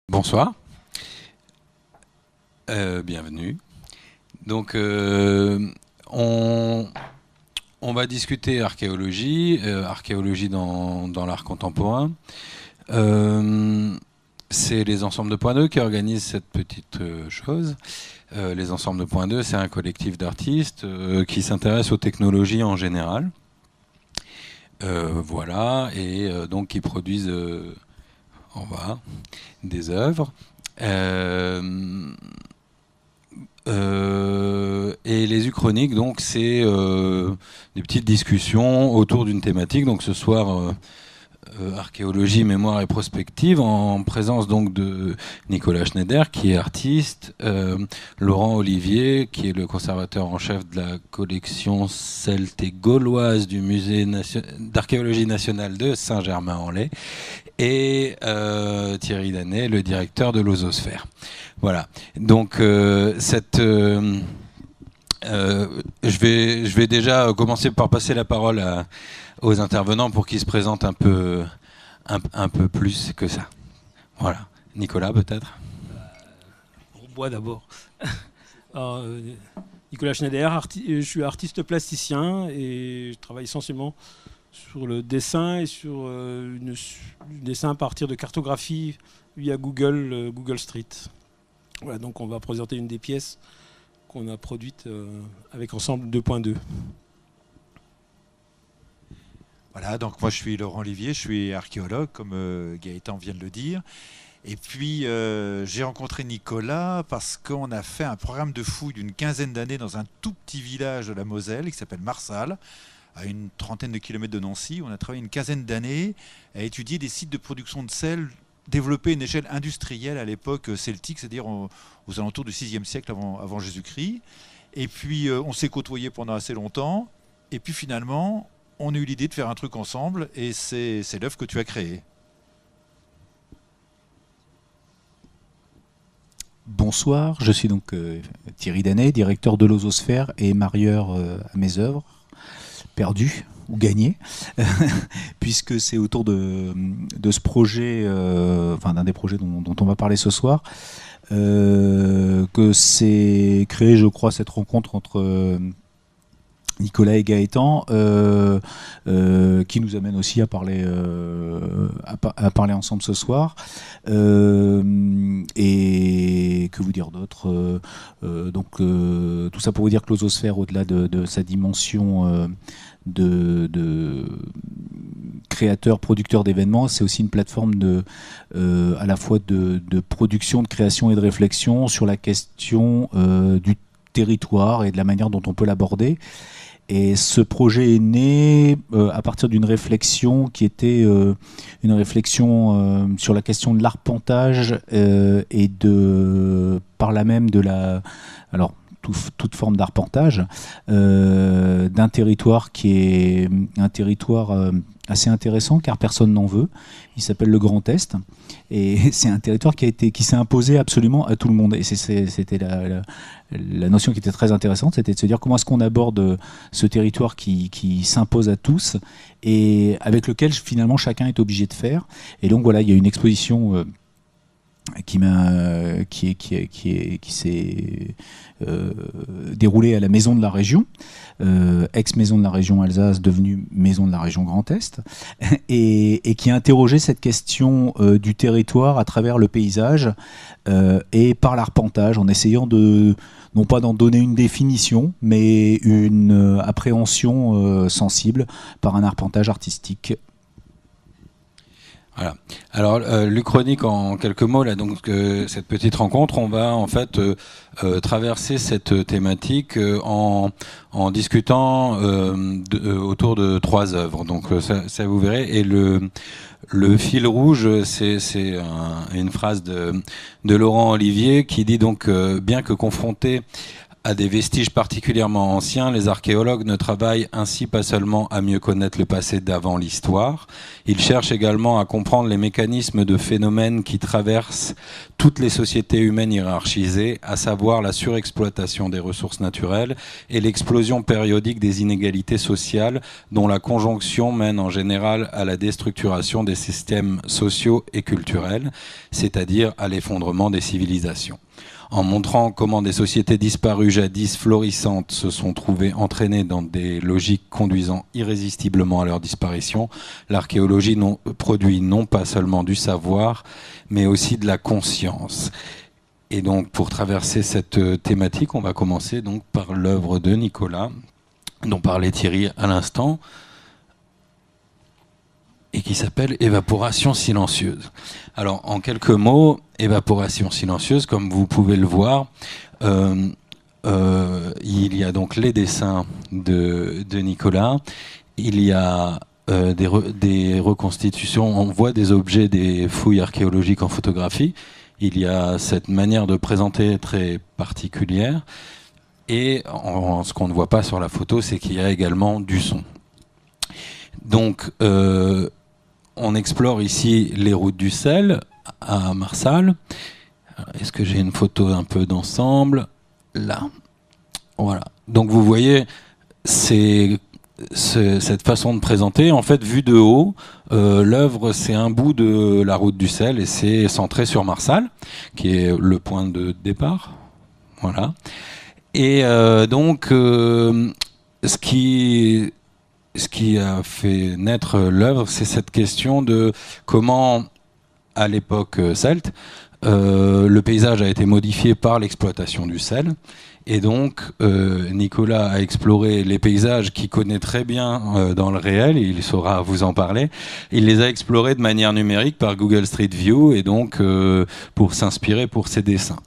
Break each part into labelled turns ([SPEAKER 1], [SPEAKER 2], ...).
[SPEAKER 1] Bonsoir, bienvenue. Donc, on va discuter archéologie, archéologie dans l'art contemporain. C'est les Ensembles de Point 2 qui organisent cette petite chose. Les Ensembles de Point 2, c'est un collectif d'artistes qui s'intéresse aux technologies en général. Voilà, et donc qui produisent des œuvres. Et les uchroniques, donc, c'est des petites discussions autour d'une thématique. Donc, ce soir, archéologie, mémoire et prospective, en présence donc de Nicolas Schneider, qui est artiste, Laurent Olivier, qui est le conservateur en chef de la collection celte et gauloise du Musée d'archéologie nationale de Saint-Germain-en-Laye, et Thierry Danet, le directeur de l'Ososphère. Voilà. Donc, je vais déjà commencer par passer la parole aux intervenants pour qu'ils se présentent un peu plus que ça. Voilà. Nicolas, peut-être.
[SPEAKER 2] Pour moi d'abord. Alors, Nicolas Schneider, je suis artiste plasticien et je travaille essentiellement sur le dessin et sur le dessin à partir de cartographie via Google Street. Voilà, donc on va présenter une des pièces qu'on a produites avec Ensemble 2.2.
[SPEAKER 3] Voilà, donc moi je suis Laurent Olivier, je suis archéologue, comme Gaëtan vient de le dire. Et puis j'ai rencontré Nicolas parce qu'on a fait un programme de fouille d'une quinzaine d'années dans un tout petit village de la Moselle qui s'appelle Marsal, à une trentaine de kilomètres de Nancy. On a travaillé une quinzaine d'années à étudier des sites de production de sel développés à une échelle industrielle à l'époque celtique, c'est-à-dire aux alentours du 6e siècle avant Jésus-Christ. Et puis on s'est côtoyés pendant assez longtemps. Et puis finalement, on a eu l'idée de faire un truc ensemble et c'est l'œuvre que tu as créée.
[SPEAKER 4] Bonsoir, je suis donc Thierry Danet, directeur de l'Ososphère et marieur à mes œuvres, perdues ou gagnées, puisque c'est autour de ce projet, enfin d'un des projets dont on va parler ce soir, que s'est créée, je crois, cette rencontre entre Nicolas et Gaëtan, qui nous amène aussi à parler ensemble ce soir. Et que vous dire d'autre, tout ça pour vous dire que l'Ososphère, au-delà de sa dimension de créateur, producteur d'événements, c'est aussi une plateforme à la fois de production, de création et de réflexion sur la question du territoire et de la manière dont on peut l'aborder. Et ce projet est né à partir d'une réflexion qui était une réflexion sur la question de l'arpentage et par là même toute forme d'arpentage d'un territoire qui est un territoire assez intéressant car personne n'en veut. Il s'appelle le Grand Est et c'est un territoire qui s'est imposé absolument à tout le monde. Et c'était la notion qui était très intéressante, c'était de se dire comment est-ce qu'on aborde ce territoire qui s'impose à tous et avec lequel finalement chacun est obligé de faire. Et donc voilà, il y a une exposition qui s'est déroulée à la Maison de la Région, ex-Maison de la Région Alsace, devenue Maison de la Région Grand Est, et qui a interrogé cette question du territoire à travers le paysage et par l'arpentage, en essayant non pas d'en donner une définition, mais une appréhension sensible par un arpentage artistique.
[SPEAKER 1] Voilà. Alors, l'Uchronique, en quelques mots, là, donc cette petite rencontre, on va en fait traverser cette thématique en discutant autour de 3 œuvres. Donc, ça vous verrez. Et le fil rouge, c'est une phrase de Laurent Olivier qui dit donc bien que confronté à des vestiges particulièrement anciens, les archéologues ne travaillent ainsi pas seulement à mieux connaître le passé d'avant l'histoire, ils cherchent également à comprendre les mécanismes de phénomènes qui traversent toutes les sociétés humaines hiérarchisées, à savoir la surexploitation des ressources naturelles et l'explosion périodique des inégalités sociales dont la conjonction mène en général à la déstructuration des systèmes sociaux et culturels, c'est-à-dire à l'effondrement des civilisations. En montrant comment des sociétés disparues jadis florissantes se sont trouvées entraînées dans des logiques conduisant irrésistiblement à leur disparition, l'archéologie produit non pas seulement du savoir, mais aussi de la conscience. Et donc, pour traverser cette thématique, on va commencer donc par l'œuvre de Nicolas, dont parlait Thierry à l'instant, et qui s'appelle « Évaporation silencieuse ». Alors, en quelques mots, évaporation silencieuse, comme vous pouvez le voir, il y a donc les dessins de Nicolas, il y a des reconstitutions, on voit des objets, des fouilles archéologiques en photographie, il y a cette manière de présenter très particulière, et ce qu'on ne voit pas sur la photo, c'est qu'il y a également du son. Donc, on explore ici les routes du sel à Marsal. Est-ce que j'ai une photo un peu d'ensemble? Là. Voilà. Donc vous voyez, cette façon de présenter, en fait, vue de haut, l'œuvre, c'est un bout de la route du sel et c'est centré sur Marsal, qui est le point de départ. Voilà. Et donc, ce qui a fait naître l'œuvre, c'est cette question de comment, à l'époque celte, le paysage a été modifié par l'exploitation du sel. Et donc, Nicolas a exploré les paysages qu'il connaît très bien dans le réel, et il saura vous en parler. Il les a explorés de manière numérique par Google Street View, et donc pour s'inspirer pour ses dessins.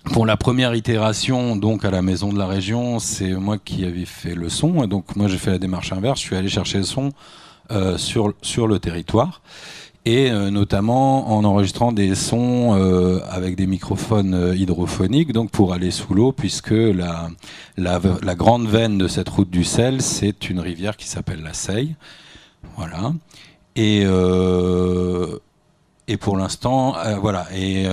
[SPEAKER 1] Pour la première itération, donc à la Maison de la Région, c'est moi qui avais fait le son. Donc moi j'ai fait la démarche inverse, je suis allé chercher le son sur le territoire. Et notamment en enregistrant des sons avec des microphones hydrophoniques, donc pour aller sous l'eau, puisque la grande veine de cette route du sel, c'est une rivière qui s'appelle la Seille. Voilà. Et pour l'instant, voilà. Et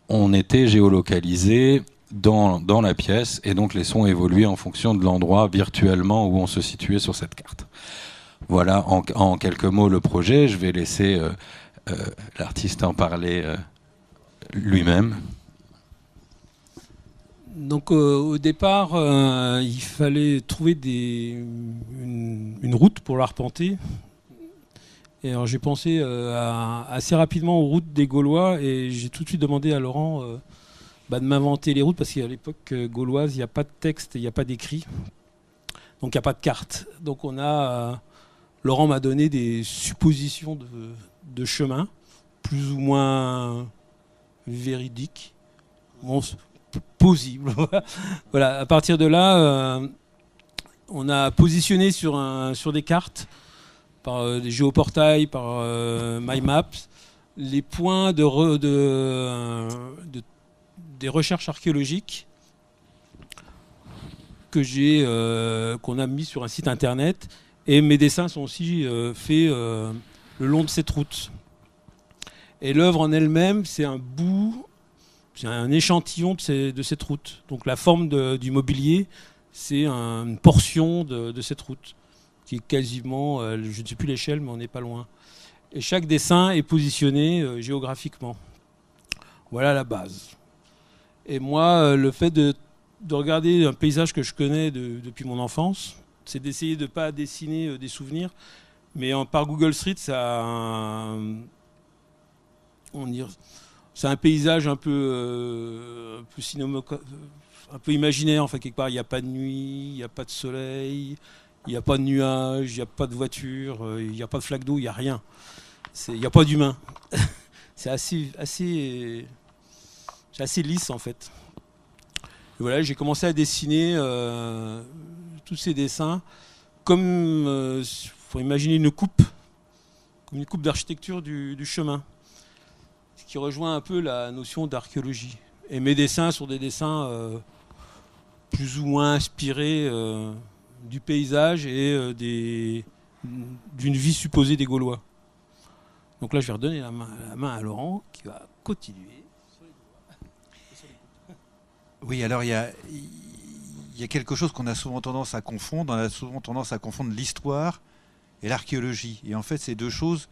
[SPEAKER 1] on était géolocalisé dans la pièce, et donc les sons évoluaient en fonction de l'endroit virtuellement où on se situait sur cette carte. Voilà en quelques mots le projet. Je vais laisser l'artiste en parler lui-même.
[SPEAKER 2] Donc au départ, il fallait trouver une route pour l'arpenter. Et alors j'ai pensé assez rapidement aux routes des Gaulois, et j'ai tout de suite demandé à Laurent de m'inventer les routes, parce qu'à l'époque gauloise, il n'y a pas de texte, il n'y a pas d'écrit, donc il n'y a pas de carte. Donc Laurent m'a donné des suppositions de chemin, plus ou moins véridiques, possibles. Voilà. À partir de là, on a positionné sur des cartes, par des géoportails, par MyMaps, les points des recherches archéologiques qu'on a mis sur un site internet, et mes dessins sont aussi faits le long de cette route. Et l'œuvre en elle-même, c'est un échantillon de cette route. Donc la forme du mobilier, c'est une portion de cette route, qui est quasiment, je ne sais plus l'échelle, mais on n'est pas loin. Et chaque dessin est positionné géographiquement. Voilà la base. Et moi, le fait de regarder un paysage que je connais depuis mon enfance, c'est d'essayer de ne pas dessiner des souvenirs, mais par Google Street, c'est un paysage un peu imaginaire, enfin, quelque part. Il n'y a pas de nuit, il n'y a pas de soleil, il n'y a pas de nuages, il n'y a pas de voiture, il n'y a pas de flaque d'eau, il n'y a rien. Il n'y a pas d'humain. C'est assez lisse, en fait. Et voilà, j'ai commencé à dessiner tous ces dessins comme, faut imaginer une coupe d'architecture du chemin, ce qui rejoint un peu la notion d'archéologie. Et mes dessins sont des dessins plus ou moins inspiré du paysage et d'une vie supposée des Gaulois. Donc là, je vais redonner la main à Laurent qui va continuer.
[SPEAKER 3] Oui, alors il y a quelque chose qu'on a souvent tendance à confondre. On a souvent tendance à confondre l'histoire et l'archéologie. Et en fait, c'est deux choses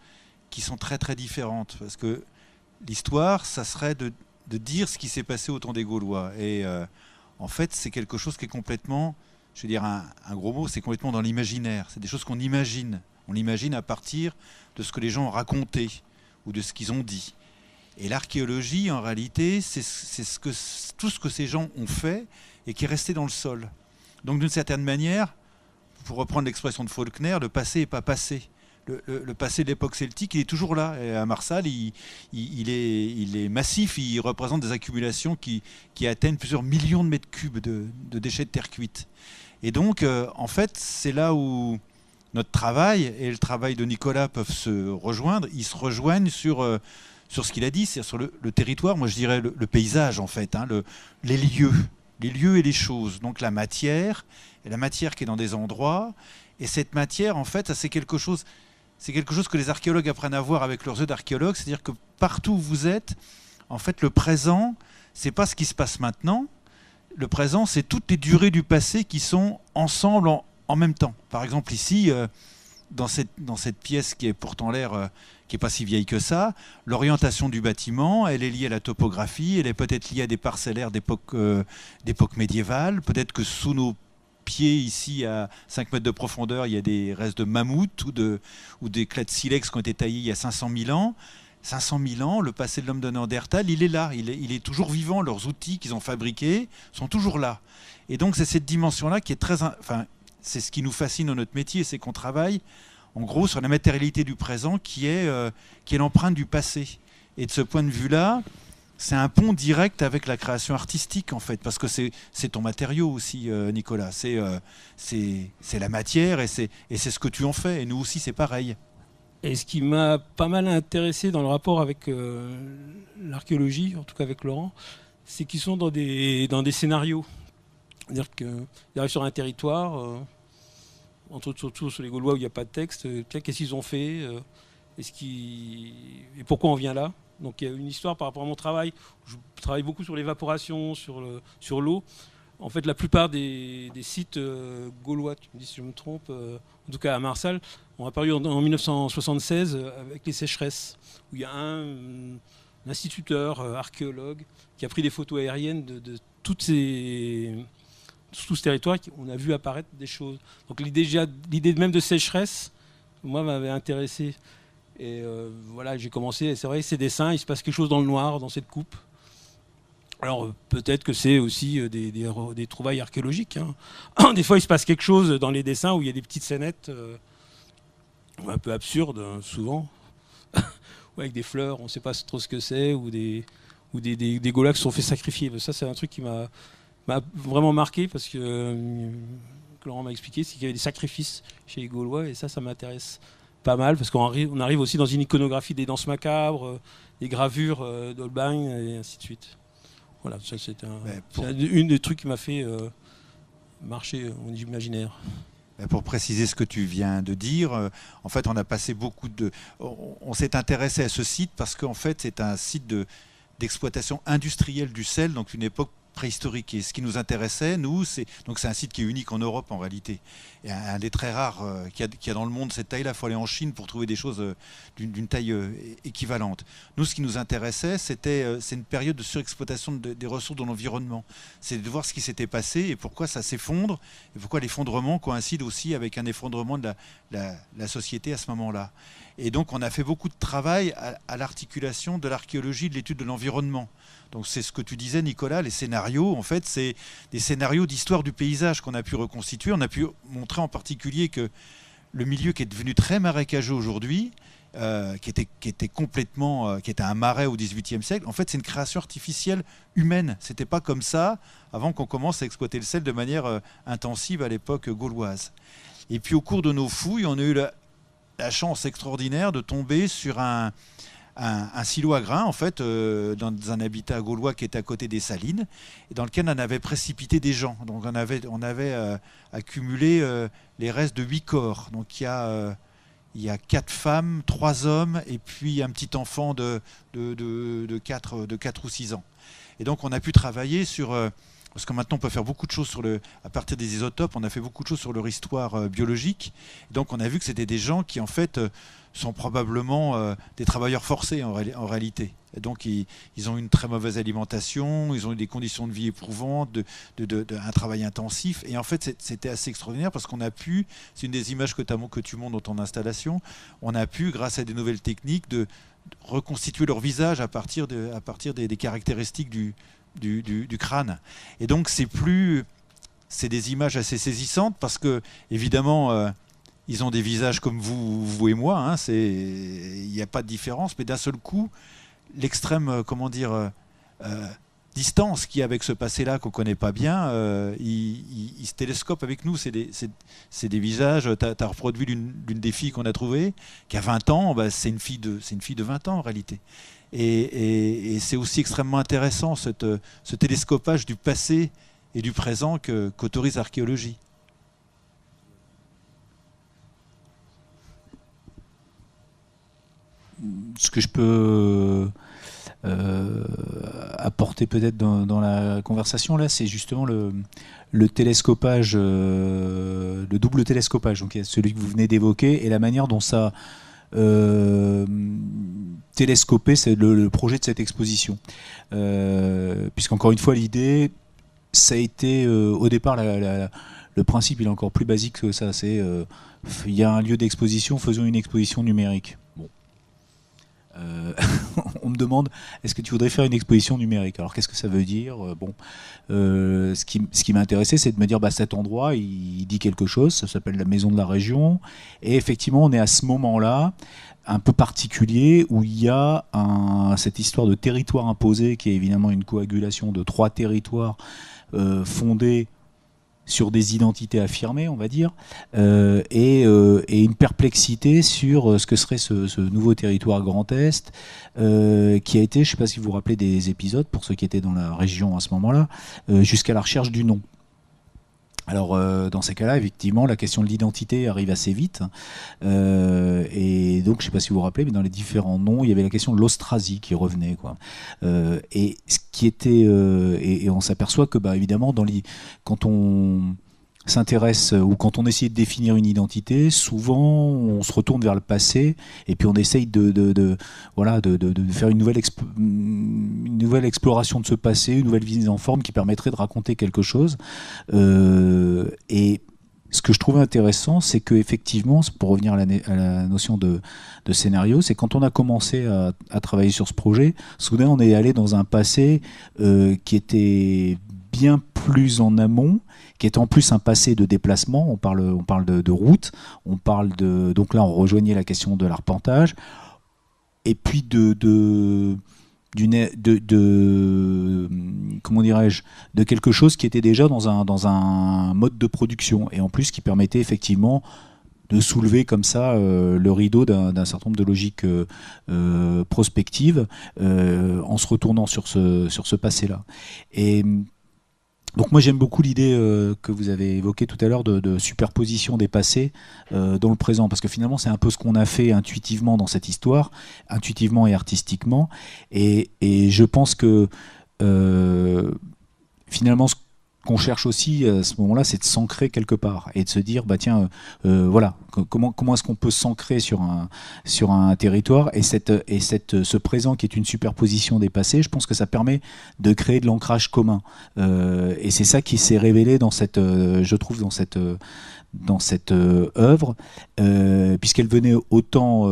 [SPEAKER 3] qui sont très très différentes. Parce que l'histoire, ça serait de dire ce qui s'est passé au temps des Gaulois. Et en fait, c'est quelque chose qui est complètement, je vais dire un gros mot, c'est complètement dans l'imaginaire. C'est des choses qu'on imagine. On l'imagine à partir de ce que les gens ont raconté ou de ce qu'ils ont dit. Et l'archéologie, en réalité, c'est tout ce que ces gens ont fait et qui est resté dans le sol. Donc d'une certaine manière, pour reprendre l'expression de Faulkner, le passé n'est pas passé. Le passé de l'époque celtique, il est toujours là. Et à Marsal, il est massif, il représente des accumulations qui atteignent plusieurs millions de mètres cubes de déchets de terre cuite. Et donc, en fait, c'est là où notre travail et le travail de Nicolas peuvent se rejoindre. Ils se rejoignent sur ce qu'il a dit, c'est sur le territoire, moi je dirais le paysage en fait, hein, les lieux et les choses. Donc la matière qui est dans des endroits. Et cette matière, en fait, ça, c'est quelque chose que les archéologues apprennent à voir avec leurs yeux d'archéologue, c'est-à-dire que partout où vous êtes, en fait, le présent, c'est pas ce qui se passe maintenant. Le présent, c'est toutes les durées du passé qui sont ensemble en même temps. Par exemple, ici, dans cette pièce qui est pourtant l'air, qui n'est pas si vieille que ça, l'orientation du bâtiment, elle est liée à la topographie, elle est peut-être liée à des parcellaires d'époque médiévale, peut-être que sous nos pieds, ici, à 5 mètres de profondeur, il y a des restes de mammouths ou des clés de silex qui ont été taillés il y a 500 000 ans. 500 000 ans, le passé de l'homme de Néandertal, il est là, il est toujours vivant, leurs outils qu'ils ont fabriqués sont toujours là. Et donc c'est cette dimension-là qui est c'est ce qui nous fascine dans notre métier, c'est qu'on travaille en gros sur la matérialité du présent qui est l'empreinte du passé. Et de ce point de vue-là, c'est un pont direct avec la création artistique en fait, parce que c'est ton matériau aussi, Nicolas. C'est la matière et c'est ce que tu en fais. Et nous aussi, c'est pareil.
[SPEAKER 2] Et ce qui m'a pas mal intéressé dans le rapport avec l'archéologie, en tout cas avec Laurent, c'est qu'ils sont dans des scénarios. C'est-à-dire qu'ils arrivent sur un territoire, entre autres surtout sur les Gaulois où il n'y a pas de texte, qu'est-ce qu'ils ont fait, et pourquoi on vient là. Donc il y a une histoire par rapport à mon travail. Je travaille beaucoup sur l'évaporation, sur l'eau. En fait, la plupart des sites gaulois, tu me dis si je me trompe, en tout cas à Marsal, ont apparu en 1976 avec les sécheresses, où il y a un instituteur, archéologue, qui a pris des photos aériennes de tout ce territoire, on a vu apparaître des choses. Donc l'idée même de sécheresse, moi, m'avait intéressé. Et voilà, j'ai commencé, c'est vrai, ces dessins, il se passe quelque chose dans le noir, dans cette coupe. Alors peut-être que c'est aussi des trouvailles archéologiques. Hein. Des fois, il se passe quelque chose dans les dessins où il y a des petites scénettes un peu absurdes, souvent, ou avec des fleurs, on ne sait pas trop ce que c'est, ou des Gaulois qui se sont fait sacrifier. Ça, c'est un truc qui m'a vraiment marqué, parce que Laurent m'a expliqué, c'est qu'il y avait des sacrifices chez les Gaulois, et ça m'intéresse pas mal, parce qu'on arrive aussi dans une iconographie des danses macabres, des gravures d'Holbein, et ainsi de suite. Voilà, ça c'est une des trucs qui m'a fait marcher mon imaginaire.
[SPEAKER 3] Pour préciser ce que tu viens de dire, en fait, on a passé on s'est intéressé à ce site parce qu'en fait, c'est un site d'exploitation industrielle du sel, donc une époque préhistorique. Et ce qui nous intéressait, nous, c'est un site qui est unique en Europe en réalité. Et un des très rares qu'il y a dans le monde, cette taille-là, il faut aller en Chine pour trouver des choses d'une taille équivalente. Nous, ce qui nous intéressait, c'est une période de surexploitation des ressources de l'environnement. C'est de voir ce qui s'était passé et pourquoi ça s'effondre, et pourquoi l'effondrement coïncide aussi avec un effondrement de la société à ce moment-là. Et donc, on a fait beaucoup de travail à l'articulation de l'archéologie, de l'étude de l'environnement. Donc, c'est ce que tu disais, Nicolas, les scénarios, en fait, c'est des scénarios d'histoire du paysage qu'on a pu reconstituer. On a pu montrer en particulier que le milieu qui est devenu très marécageux aujourd'hui, qui était un marais au XVIIIe siècle, en fait, c'est une création artificielle humaine. C'était pas comme ça avant qu'on commence à exploiter le sel de manière intensive à l'époque gauloise. Et puis, au cours de nos fouilles, on a eu la chance extraordinaire de tomber sur un un silo à grains en fait dans un habitat gaulois qui est à côté des Salines et dans lequel on avait précipité des gens. Donc on avait accumulé les restes de 8 corps. Donc il y a 4 femmes, 3 hommes et puis un petit enfant de 4 ou 6 ans. Et donc on a pu travailler sur parce que maintenant on peut faire beaucoup de choses à partir des isotopes, on a fait beaucoup de choses sur leur histoire biologique. Et donc on a vu que c'était des gens qui en fait sont probablement des travailleurs forcés en réalité. Et donc ils ont une très mauvaise alimentation, ils ont eu des conditions de vie éprouvantes, un travail intensif. Et en fait c'était assez extraordinaire parce qu'on a pu, c'est une des images que tu montres dans ton installation, on a pu grâce à des nouvelles techniques de reconstituer leur visage à partir des caractéristiques du crâne. Et donc c'est des images assez saisissantes parce que évidemment ils ont des visages comme vous et moi, hein, il n'y a pas de différence, mais d'un seul coup l'extrême distance qu'il y a avec ce passé-là qu'on ne connaît pas bien, il se télescope avec nous. C'est des visages. Tu as reproduit l'une des filles qu'on a trouvées, qui a 20 ans. Bah, c'est une fille de 20 ans en réalité. Et c'est aussi extrêmement intéressant ce télescopage du passé et du présent qu'autorise l'archéologie.
[SPEAKER 4] Ce que je peux apporter peut-être dans la conversation là, c'est justement le télescopage, le double télescopage, donc celui que vous venez d'évoquer, et la manière dont ça télescoper c'est le projet de cette exposition. Puisqu'encore une fois, l'idée, ça a été au départ le principe, il est encore plus basique que ça. C'est il y a un lieu d'exposition, faisons une exposition numérique. Bon. On me demande, est-ce que tu voudrais faire une exposition numérique? Alors qu'est-ce que ça veut dire? Bon, ce qui m'a intéressé, c'est de me dire, bah, cet endroit, il dit quelque chose, ça s'appelle la maison de la région, et effectivement, on est à ce moment-là un peu particulier où il y a cette histoire de territoire imposé qui est évidemment une coagulation de 3 territoires fondés sur des identités affirmées, on va dire, et une perplexité sur ce que serait ce nouveau territoire Grand Est, qui a été, je ne sais pas si vous vous rappelez des épisodes, pour ceux qui étaient dans la région à ce moment-là, jusqu'à la recherche du nom. Alors, dans ces cas-là, effectivement, la question de l'identité arrive assez vite. Et donc, je ne sais pas si vous vous rappelez, mais dans les différents noms, il y avait la question de l'Austrasie qui revenait, quoi. Et ce qui était, et on s'aperçoit que, bah, évidemment, quand on s'intéresse ou quand on essaie de définir une identité, souvent on se retourne vers le passé et puis on essaye de faire une nouvelle exploration de ce passé, une nouvelle mise en forme qui permettrait de raconter quelque chose. Et ce que je trouvais intéressant, c'est que effectivement, pour revenir à la notion de scénario, c'est quand on a commencé à travailler sur ce projet, soudain on est allé dans un passé qui était bien plus en amont, qui est en plus un passé de déplacement. On parle de route, donc là on rejoignait la question de l'arpentage, et puis comment dirais-je, de quelque chose qui était déjà dans un mode de production, et en plus qui permettait effectivement de soulever comme ça le rideau d'un certain nombre de logiques prospectives en se retournant sur ce passé-là. Et donc moi j'aime beaucoup l'idée que vous avez évoquée tout à l'heure de superposition des passés dans le présent, parce que finalement c'est un peu ce qu'on a fait intuitivement dans cette histoire, intuitivement et artistiquement, et je pense que finalement ce qu'on cherche aussi à ce moment-là, c'est de s'ancrer quelque part et de se dire, bah tiens, voilà, comment est-ce qu'on peut s'ancrer sur un territoire, et ce présent qui est une superposition des passés, je pense que ça permet de créer de l'ancrage commun. Et c'est ça qui s'est révélé dans cette œuvre, puisqu'elle venait autant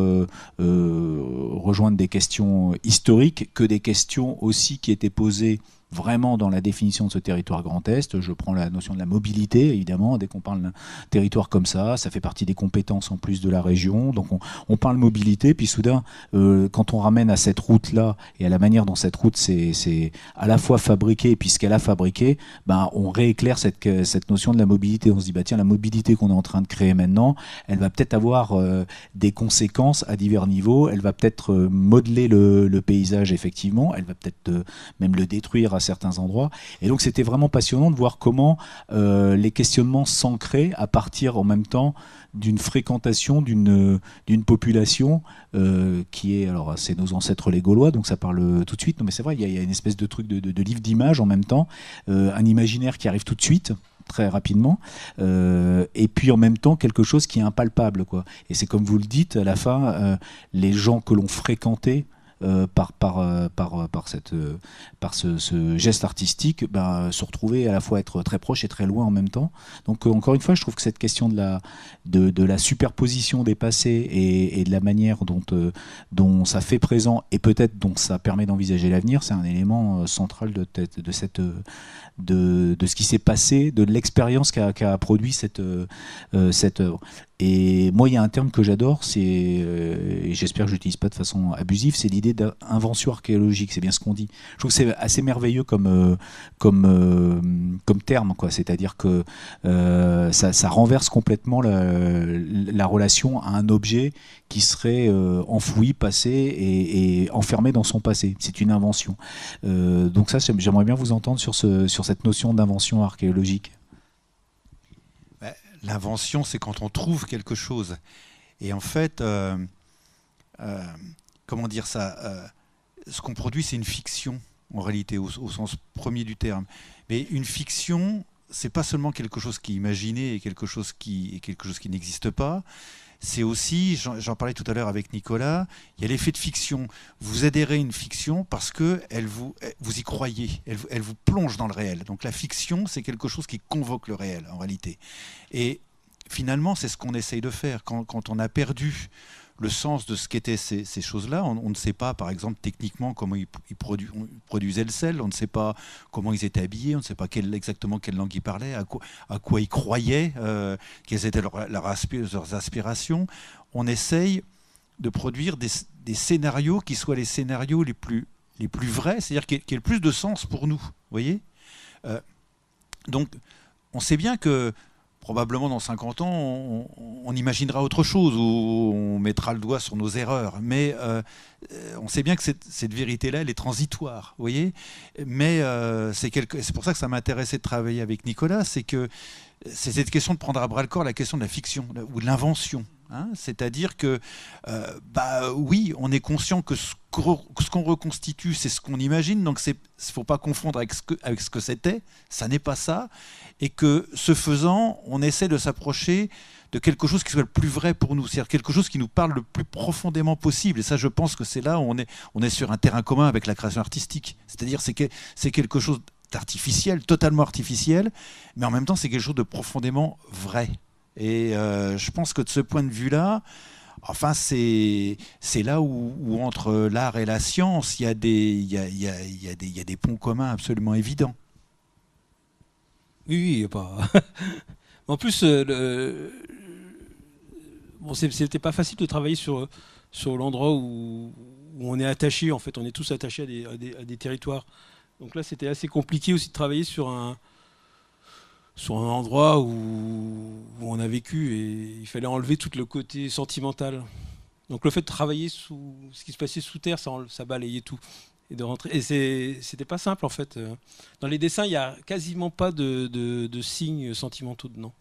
[SPEAKER 4] rejoindre des questions historiques que des questions aussi qui étaient posées vraiment dans la définition de ce territoire Grand Est. Je prends la notion de la mobilité, évidemment, dès qu'on parle d'un territoire comme ça fait partie des compétences en plus de la région. Donc on parle mobilité, puis soudain, quand on ramène à cette route-là et à la manière dont cette route c'est à la fois fabriquée et puis ce qu'elle a fabriqué, ben, on rééclaire cette notion de la mobilité. On se dit, bah, tiens, la mobilité qu'on est en train de créer maintenant, elle va peut-être avoir des conséquences à divers niveaux. Elle va peut-être modeler le paysage, effectivement. Elle va peut-être même le détruire à certains endroits. Et donc, c'était vraiment passionnant de voir comment les questionnements s'ancraient à partir en même temps d'une fréquentation d'une population qui est, alors c'est nos ancêtres les Gaulois, donc ça parle tout de suite. Non mais c'est vrai, il y a une espèce de truc de livre d'images en même temps, un imaginaire qui arrive tout de suite, très rapidement, et puis en même temps quelque chose qui est impalpable, quoi. Et c'est comme vous le dites, à la fin, les gens que l'on fréquentait par ce geste artistique, ben, se retrouver à la fois être très proche et très loin en même temps. Donc encore une fois, je trouve que cette question de la superposition des passés et de la manière dont ça fait présent et peut-être dont ça permet d'envisager l'avenir, c'est un élément central de ce qui s'est passé, de l'expérience qu'a produit cette œuvre. Et moi, il y a un terme que j'adore, et j'espère que je l'utilise pas de façon abusive, c'est l'idée d'invention archéologique. C'est bien ce qu'on dit. Je trouve que c'est assez merveilleux comme terme, quoi. C'est-à-dire que ça renverse complètement la relation à un objet qui serait enfoui, passé et enfermé dans son passé. C'est une invention. Donc ça, j'aimerais bien vous entendre sur cette notion d'invention archéologique.
[SPEAKER 3] L'invention, c'est quand on trouve quelque chose. Et en fait, comment dire ça, ce qu'on produit, c'est une fiction, en réalité, au sens premier du terme. Mais une fiction, c'est pas seulement quelque chose qui est imaginé et quelque chose qui n'existe pas. C'est aussi, j'en parlais tout à l'heure avec Nicolas, il y a l'effet de fiction. Vous adhérez à une fiction parce que vous y croyez, elle vous plonge dans le réel. Donc la fiction, c'est quelque chose qui convoque le réel, en réalité. Et finalement, c'est ce qu'on essaye de faire. Quand on a perdu le sens de ce qu'étaient ces choses-là, on ne sait pas, par exemple, techniquement, comment ils produisaient le sel, on ne sait pas comment ils étaient habillés, on ne sait pas exactement quelle langue ils parlaient, à quoi ils croyaient, quelles étaient leurs aspirations. On essaye de produire des scénarios qui soient les scénarios les plus vrais, c'est-à-dire qui aient le plus de sens pour nous. Vous voyez, donc, on sait bien que probablement dans 50 ans, on imaginera autre chose, ou on mettra le doigt sur nos erreurs. Mais on sait bien que cette vérité-là, elle est transitoire, vous voyez. Mais c'est pour ça que ça m'intéressait de travailler avec Nicolas, c'est que c'est cette question de prendre à bras-le-corps la question de la fiction, ou de l'invention. Hein, c'est-à-dire que, oui, on est conscient que ce qu'on reconstitue, c'est ce qu'on imagine, donc il ne faut pas confondre avec ce que c'était, ça n'est pas ça, et que, ce faisant, on essaie de s'approcher de quelque chose qui soit le plus vrai pour nous, c'est-à-dire quelque chose qui nous parle le plus profondément possible, et ça, je pense que c'est là où on est sur un terrain commun avec la création artistique, c'est-à-dire c'est quelque chose d'artificiel, totalement artificiel, mais en même temps, c'est quelque chose de profondément vrai. Et je pense que de ce point de vue-là, enfin, c'est là où entre l'art et la science, il y a des ponts communs absolument évidents.
[SPEAKER 2] Oui, il n'y a pas. En plus, bon, c'était pas facile de travailler sur l'endroit où on est attaché. En fait, on est tous attachés à des territoires. Donc là, c'était assez compliqué aussi de travailler sur un endroit où on a vécu, et il fallait enlever tout le côté sentimental. Donc le fait de travailler sous ce qui se passait sous terre, ça balayait tout. Et de rentrer. Et c'était pas simple en fait. Dans les dessins, il n'y a quasiment pas de signes sentimentaux dedans.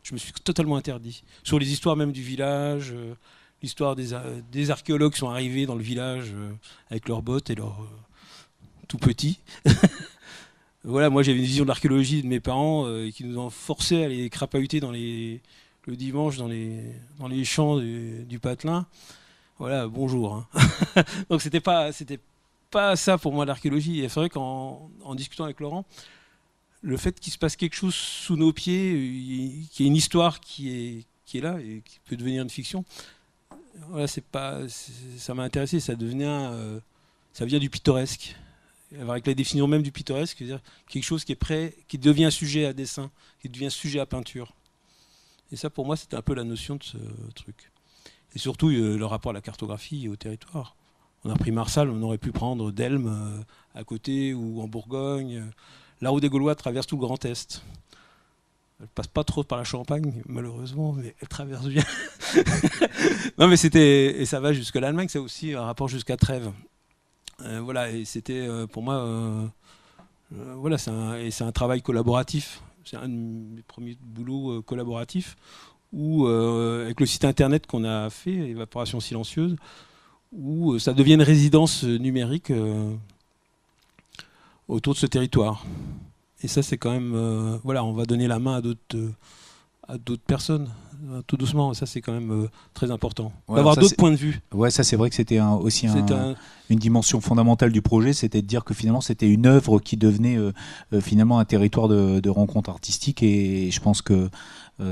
[SPEAKER 2] Je me suis totalement interdit. Sur les histoires même du village, l'histoire des archéologues qui sont arrivés dans le village avec leurs bottes et leurs tout petits. Voilà, moi j'avais une vision de l'archéologie de mes parents qui nous ont forcé à aller crapahuter le dimanche dans les champs du patelin. Voilà, bonjour. Hein. Donc c'était pas ça pour moi l'archéologie. Et c'est vrai qu'en discutant avec Laurent, le fait qu'il se passe quelque chose sous nos pieds, qu'il y ait une histoire qui est là et qui peut devenir une fiction, voilà, ça m'a intéressé. Ça vient du pittoresque. avec la définition même du pittoresque, c'est-à-dire quelque chose qui est prêt, qui devient sujet à dessin, qui devient sujet à peinture. Et ça, pour moi, c'était un peu la notion de ce truc. Et surtout, le rapport à la cartographie et au territoire. On a pris Marsal, on aurait pu prendre Delme à côté, ou en Bourgogne. La route des Gaulois traverse tout le Grand Est. Elle passe pas trop par la Champagne, malheureusement, mais elle traverse bien. Non, mais c'était, et ça va jusqu'à l'Allemagne, c'est aussi un rapport jusqu'à Trèves. Voilà, et c'était pour moi, voilà, c'est un travail collaboratif. C'est un de mes premiers boulots collaboratifs où, avec le site internet qu'on a fait, Évaporation silencieuse, où ça devient une résidence numérique autour de ce territoire. Et ça, c'est quand même... voilà, on va donner la main à d'autres personnes, tout doucement. Ça, c'est quand même très important.
[SPEAKER 4] Ouais,
[SPEAKER 2] d'avoir d'autres
[SPEAKER 4] c'est-
[SPEAKER 2] points de vue.
[SPEAKER 4] Ouais, ça c'est vrai que c'était aussi
[SPEAKER 2] C'est
[SPEAKER 4] une dimension fondamentale du projet, c'était de dire que finalement c'était une œuvre qui devenait finalement un territoire de rencontre artistique, et je pense que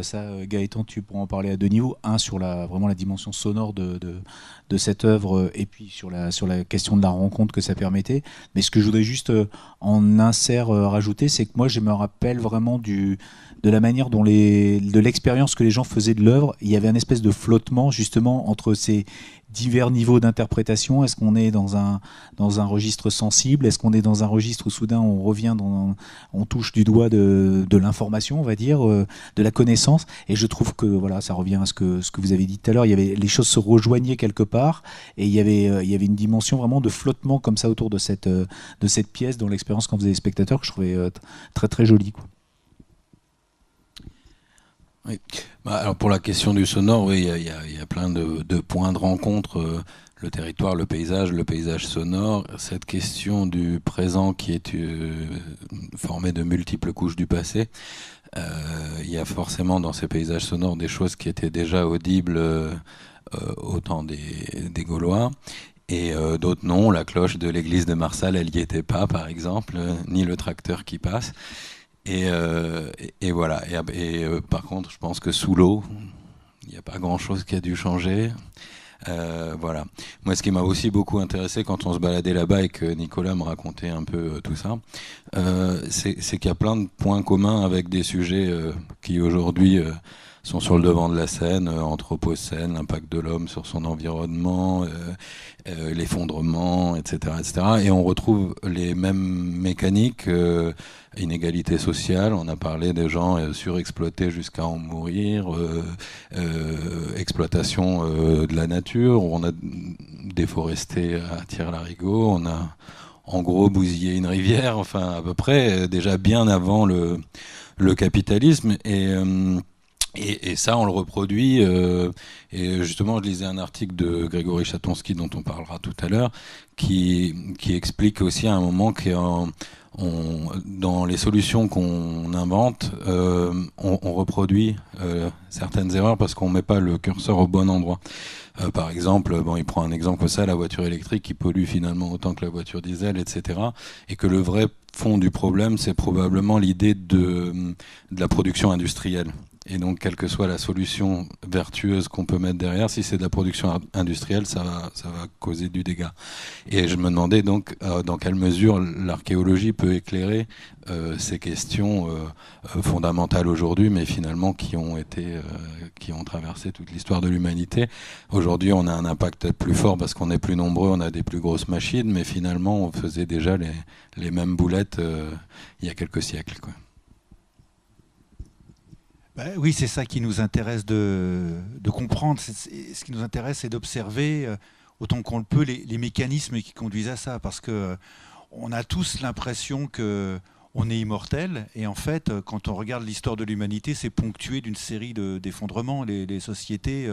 [SPEAKER 4] ça, Gaëtan, tu pourras en parler à deux niveaux. Un, sur vraiment la dimension sonore de cette œuvre, et puis sur la question de la rencontre que ça permettait. Mais ce que je voudrais juste en insert rajouter, c'est que moi je me rappelle vraiment de la manière dont de l'expérience que les gens faisaient de l'œuvre. Il y avait un espèce de flottement justement entre ces divers niveaux d'interprétation. Est-ce qu'on est dans un registre sensible? Est-ce qu'on est dans un registre où soudain on revient on touche du doigt de l'information, on va dire, de la connaissance? Et je trouve que voilà, ça revient à ce que vous avez dit tout à l'heure. Les choses se rejoignaient quelque part, et il y avait une dimension vraiment de flottement comme ça autour de cette pièce, dans l'expérience qu'en faisaient les spectateurs, que je trouvais très très jolie, quoi.
[SPEAKER 1] Oui. Alors pour la question du sonore, oui, il y a plein de points de rencontre. Le territoire, le paysage sonore, cette question du présent qui est formé de multiples couches du passé. Il y a forcément dans ces paysages sonores des choses qui étaient déjà audibles au temps des Gaulois. Et d'autres non, la cloche de l'église de Marsal, elle n'y était pas, par exemple, ni le tracteur qui passe. Et voilà. Par contre, je pense que sous l'eau, il n'y a pas grand-chose qui a dû changer. Voilà. Moi, ce qui m'a aussi beaucoup intéressé quand on se baladait là-bas et que Nicolas me racontait un peu tout ça, c'est qu'il y a plein de points communs avec des sujets qui aujourd'hui sont sur le devant de la scène, anthropocène, l'impact de l'homme sur son environnement, l'effondrement, etc., etc. Et on retrouve les mêmes mécaniques. Inégalité sociale, on a parlé des gens surexploités jusqu'à en mourir, exploitation de la nature, on a déforesté à Tire-Larigot, on a en gros bousillé une rivière, enfin à peu près, déjà bien avant le capitalisme. Et ça, on le reproduit. Et justement, je lisais un article de Grégory Chatonsky, dont on parlera tout à l'heure, qui explique aussi à un moment que dans les solutions qu'on invente, on reproduit certaines erreurs parce qu'on met pas le curseur au bon endroit. Par exemple, il prend un exemple comme ça, la voiture électrique qui pollue finalement autant que la voiture diesel, etc. Et que le vrai fond du problème, c'est probablement l'idée de la production industrielle. Et donc, quelle que soit la solution vertueuse qu'on peut mettre derrière, si c'est de la production industrielle, ça va causer du dégât. Et je me demandais donc dans quelle mesure l'archéologie peut éclairer ces questions fondamentales aujourd'hui, mais finalement qui ont traversé toute l'histoire de l'humanité. Aujourd'hui, on a un impact peut-être plus fort parce qu'on est plus nombreux, on a des plus grosses machines, mais finalement, on faisait déjà les mêmes boulettes il y a quelques siècles, quoi.
[SPEAKER 3] Oui, c'est ça qui nous intéresse de comprendre. Ce qui nous intéresse, c'est d'observer autant qu'on le peut les mécanismes qui conduisent à ça, parce que on a tous l'impression que on est immortel, et en fait, quand on regarde l'histoire de l'humanité, c'est ponctué d'une série d'effondrements. Les sociétés,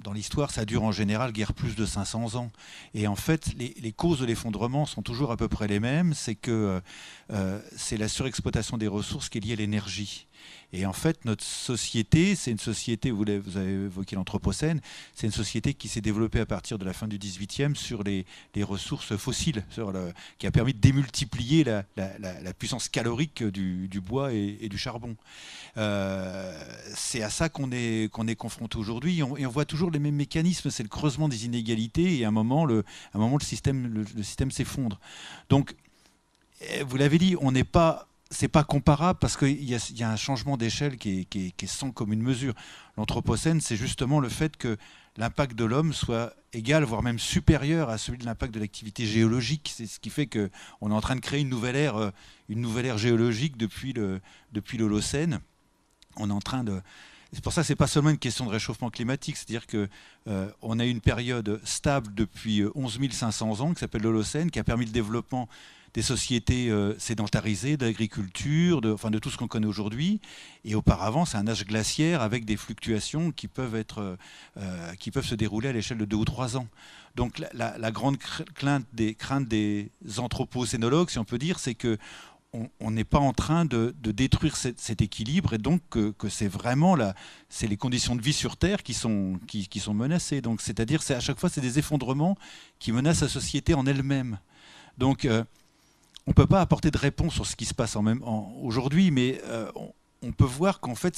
[SPEAKER 3] dans l'histoire, ça dure en général guère plus de 500 ans. Et en fait, les causes de l'effondrement sont toujours à peu près les mêmes. C'est que c'est la surexploitation des ressources qui est liée à l'énergie. Et en fait, notre société, c'est une société, vous avez évoqué l'Anthropocène, c'est une société qui s'est développée à partir de la fin du XVIIIe sur les ressources fossiles, qui a permis de démultiplier la puissance calorique du bois et du charbon. C'est à ça qu'on est confronté aujourd'hui, et on voit toujours les mêmes mécanismes, c'est le creusement des inégalités, et à un moment, le système s'effondre. Donc, vous l'avez dit, c'est pas comparable parce qu'il y a un changement d'échelle qui est sans commune mesure. L'Anthropocène, c'est justement le fait que l'impact de l'homme soit égal, voire même supérieur à celui de l'impact de l'activité géologique. C'est ce qui fait qu'on est en train de créer une nouvelle ère géologique depuis l'Holocène. On est en train de... C'est pour ça que ce n'est pas seulement une question de réchauffement climatique, c'est-à-dire qu'on a eu une période stable depuis 11 500 ans, qui s'appelle l'Holocène, qui a permis le développement des sociétés sédentarisées, de l'agriculture, de tout ce qu'on connaît aujourd'hui. Et auparavant, c'est un âge glaciaire avec des fluctuations qui peuvent se dérouler à l'échelle de 2 ou 3 ans. Donc la grande crainte des anthropocénologues, si on peut dire, c'est que on n'est pas en train de détruire cet équilibre, et donc que c'est vraiment c'est les conditions de vie sur Terre qui sont menacées. Donc, c'est-à-dire, à chaque fois, c'est des effondrements qui menacent la société en elle-même. Donc, on ne peut pas apporter de réponse sur ce qui se passe aujourd'hui, mais on peut voir qu'en fait,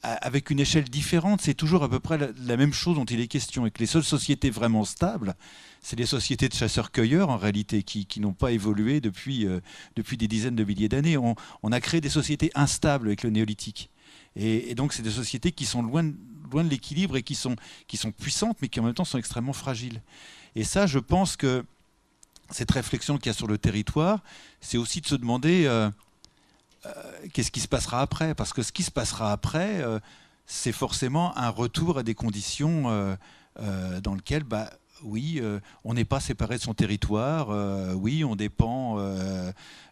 [SPEAKER 3] avec une échelle différente, c'est toujours à peu près la même chose dont il est question, et que les seules sociétés vraiment stables, c'est les sociétés de chasseurs-cueilleurs, en réalité, qui n'ont pas évolué depuis des dizaines de milliers d'années. On a créé des sociétés instables avec le néolithique. Et donc, c'est des sociétés qui sont loin de l'équilibre et qui sont puissantes, mais qui en même temps sont extrêmement fragiles. Et ça, je pense que cette réflexion qu'il y a sur le territoire, c'est aussi de se demander qu'est-ce qui se passera après. Parce que ce qui se passera après, c'est forcément un retour à des conditions dans lesquelles, oui, on n'est pas séparé de son territoire, oui, on dépend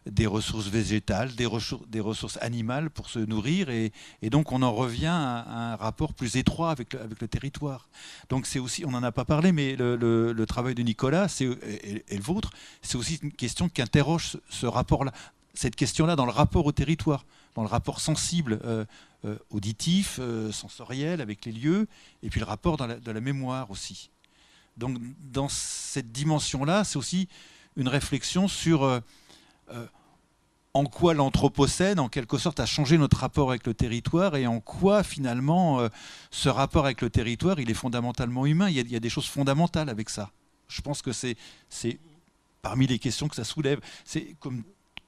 [SPEAKER 3] des ressources végétales, des ressources animales pour se nourrir, et donc on en revient à un rapport plus étroit avec le territoire. Donc c'est aussi, on n'en a pas parlé, mais le travail de Nicolas et le vôtre, c'est aussi une question qui interroge ce rapport-là, cette question-là dans le rapport au territoire, dans le rapport sensible, auditif, sensoriel avec les lieux, et puis le rapport de la mémoire aussi. Donc, dans cette dimension-là, c'est aussi une réflexion sur en quoi l'Anthropocène, en quelque sorte, a changé notre rapport avec le territoire, et en quoi, finalement, ce rapport avec le territoire, il est fondamentalement humain. Il y a des choses fondamentales avec ça. Je pense que c'est parmi les questions que ça soulève. C'est comme...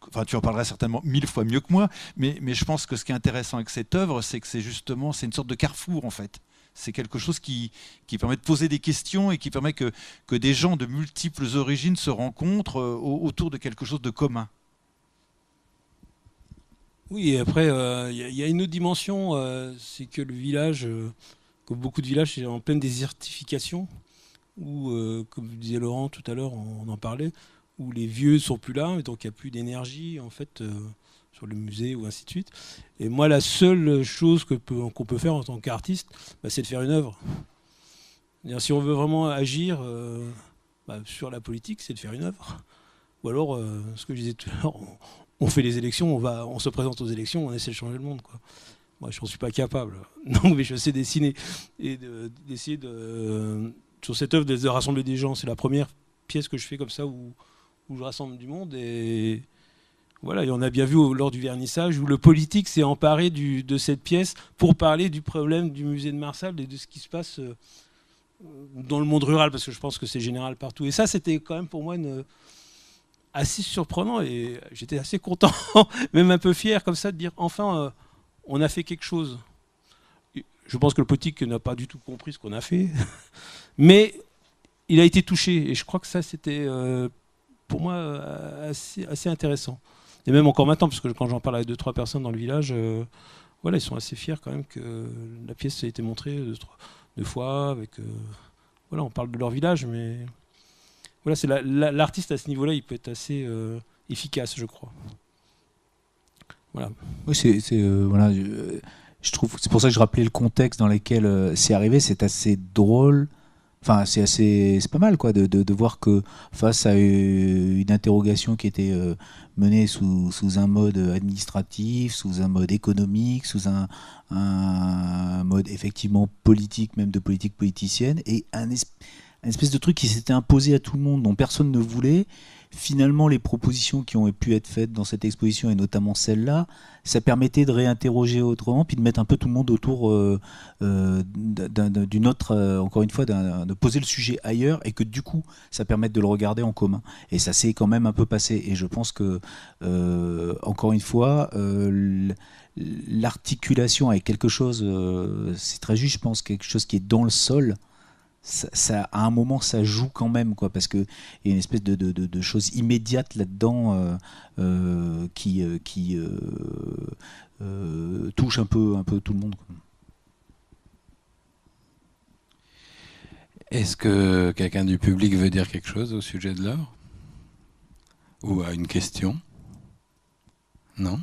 [SPEAKER 3] Enfin, tu en parleras certainement 1000 fois mieux que moi, mais je pense que ce qui est intéressant avec cette œuvre, c'est que c'est une sorte de carrefour, en fait. C'est quelque chose qui permet de poser des questions et qui permet que des gens de multiples origines se rencontrent autour de quelque chose de commun.
[SPEAKER 2] Oui, et après, il y a une autre dimension, c'est que le village, comme beaucoup de villages, c'est en pleine désertification, où, comme disait Laurent tout à l'heure, on en parlait, où les vieux ne sont plus là, et donc il n'y a plus d'énergie, en fait, sur le musée ou ainsi de suite. Et moi, la seule chose qu'on peut faire en tant qu'artiste, c'est de faire une œuvre. Si on veut vraiment agir sur la politique, c'est de faire une œuvre. Ou alors, ce que je disais tout à l'heure, on fait les élections, on se présente aux élections, on essaie de changer le monde, quoi. Moi, je n'en suis pas capable. Non, mais je sais dessiner. Et d'essayer sur cette œuvre, de rassembler des gens. C'est la première pièce que je fais comme ça où je rassemble du monde. Et voilà, et on a bien vu lors du vernissage où le politique s'est emparé de cette pièce pour parler du problème du musée de Marsal et de ce qui se passe dans le monde rural, parce que je pense que c'est général partout. Et ça, c'était quand même pour moi assez surprenant, et j'étais assez content, même un peu fier comme ça, de dire enfin, on a fait quelque chose. Je pense que le politique n'a pas du tout compris ce qu'on a fait, mais il a été touché, et je crois que ça, c'était pour moi assez intéressant. Et même encore maintenant, parce que quand j'en parle avec 2-3 personnes dans le village, voilà, ils sont assez fiers quand même que la pièce a été montrée 2 fois. Voilà, on parle de leur village, mais voilà, c'est l'artiste à ce niveau-là, il peut être assez efficace, je crois. Voilà.
[SPEAKER 4] Oui, voilà, je trouve, c'est pour ça que je rappelais le contexte dans lequel c'est arrivé. C'est assez drôle Enfin, c'est pas mal quoi de voir que face à une interrogation qui était menée sous un mode administratif, sous un mode économique, sous un mode effectivement politique, même de politique politicienne, et un espèce de truc qui s'était imposé à tout le monde, dont personne ne voulait. Finalement, les propositions qui ont pu être faites dans cette exposition, et notamment celle-là, ça permettait de réinterroger autrement, puis de mettre un peu tout le monde autour d'une autre, encore une fois, de poser le sujet ailleurs, et que du coup, ça permette de le regarder en commun. Et ça s'est quand même un peu passé. Et je pense que, encore une fois, l'articulation avec quelque chose, c'est très juste, je pense, quelque chose qui est dans le sol. À un moment, ça joue quand même, quoi, parce qu'il y a une espèce de chose immédiate là-dedans qui touche un peu tout le monde, quoi.
[SPEAKER 1] Est-ce que quelqu'un du public veut dire quelque chose au sujet de l'œuvre? Ou à une question? Non?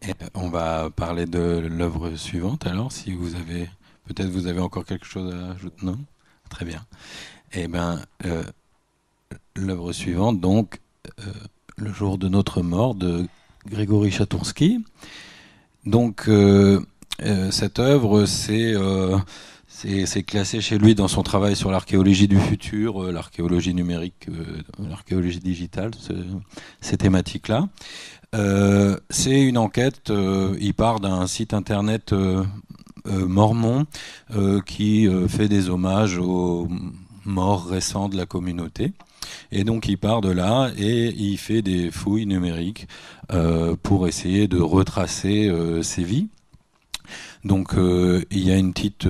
[SPEAKER 1] Et on va parler de l'œuvre suivante alors, si vous avez... Peut-être vous avez encore quelque chose à ajouter? Non? Très bien. Eh bien, l'œuvre suivante, donc, Le jour de notre mort, de Grégory Chatonsky. Donc, cette œuvre, c'est classé chez lui dans son travail sur l'archéologie du futur, l'archéologie numérique, l'archéologie digitale, ces thématiques-là. C'est une enquête, il part d'un site internet mormon qui fait des hommages aux morts récents de la communauté. Et donc il part de là et il fait des fouilles numériques pour essayer de retracer ces vies. Donc il y a une petite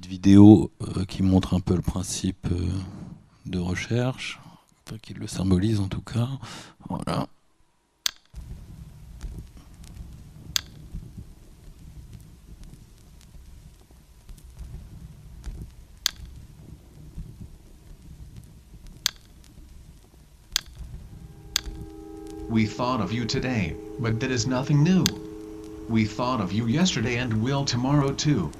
[SPEAKER 1] vidéo qui montre un peu le principe de recherche, enfin, qui le symbolise en tout cas. Voilà.
[SPEAKER 5] We thought of you today, but that is nothing new. We thought of you yesterday and will tomorrow too.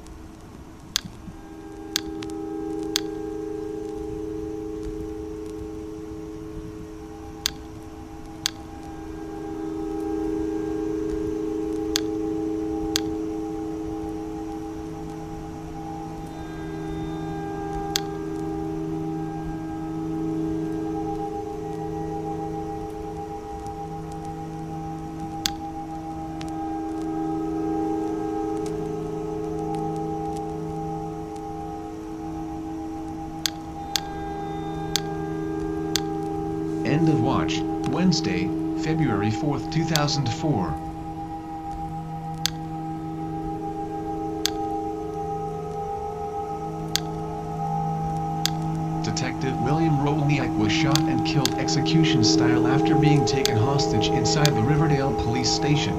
[SPEAKER 5] End of watch, Wednesday, February 4th, 2004. Detective William Rolniak was shot and killed execution style after being taken hostage inside the Riverdale police station.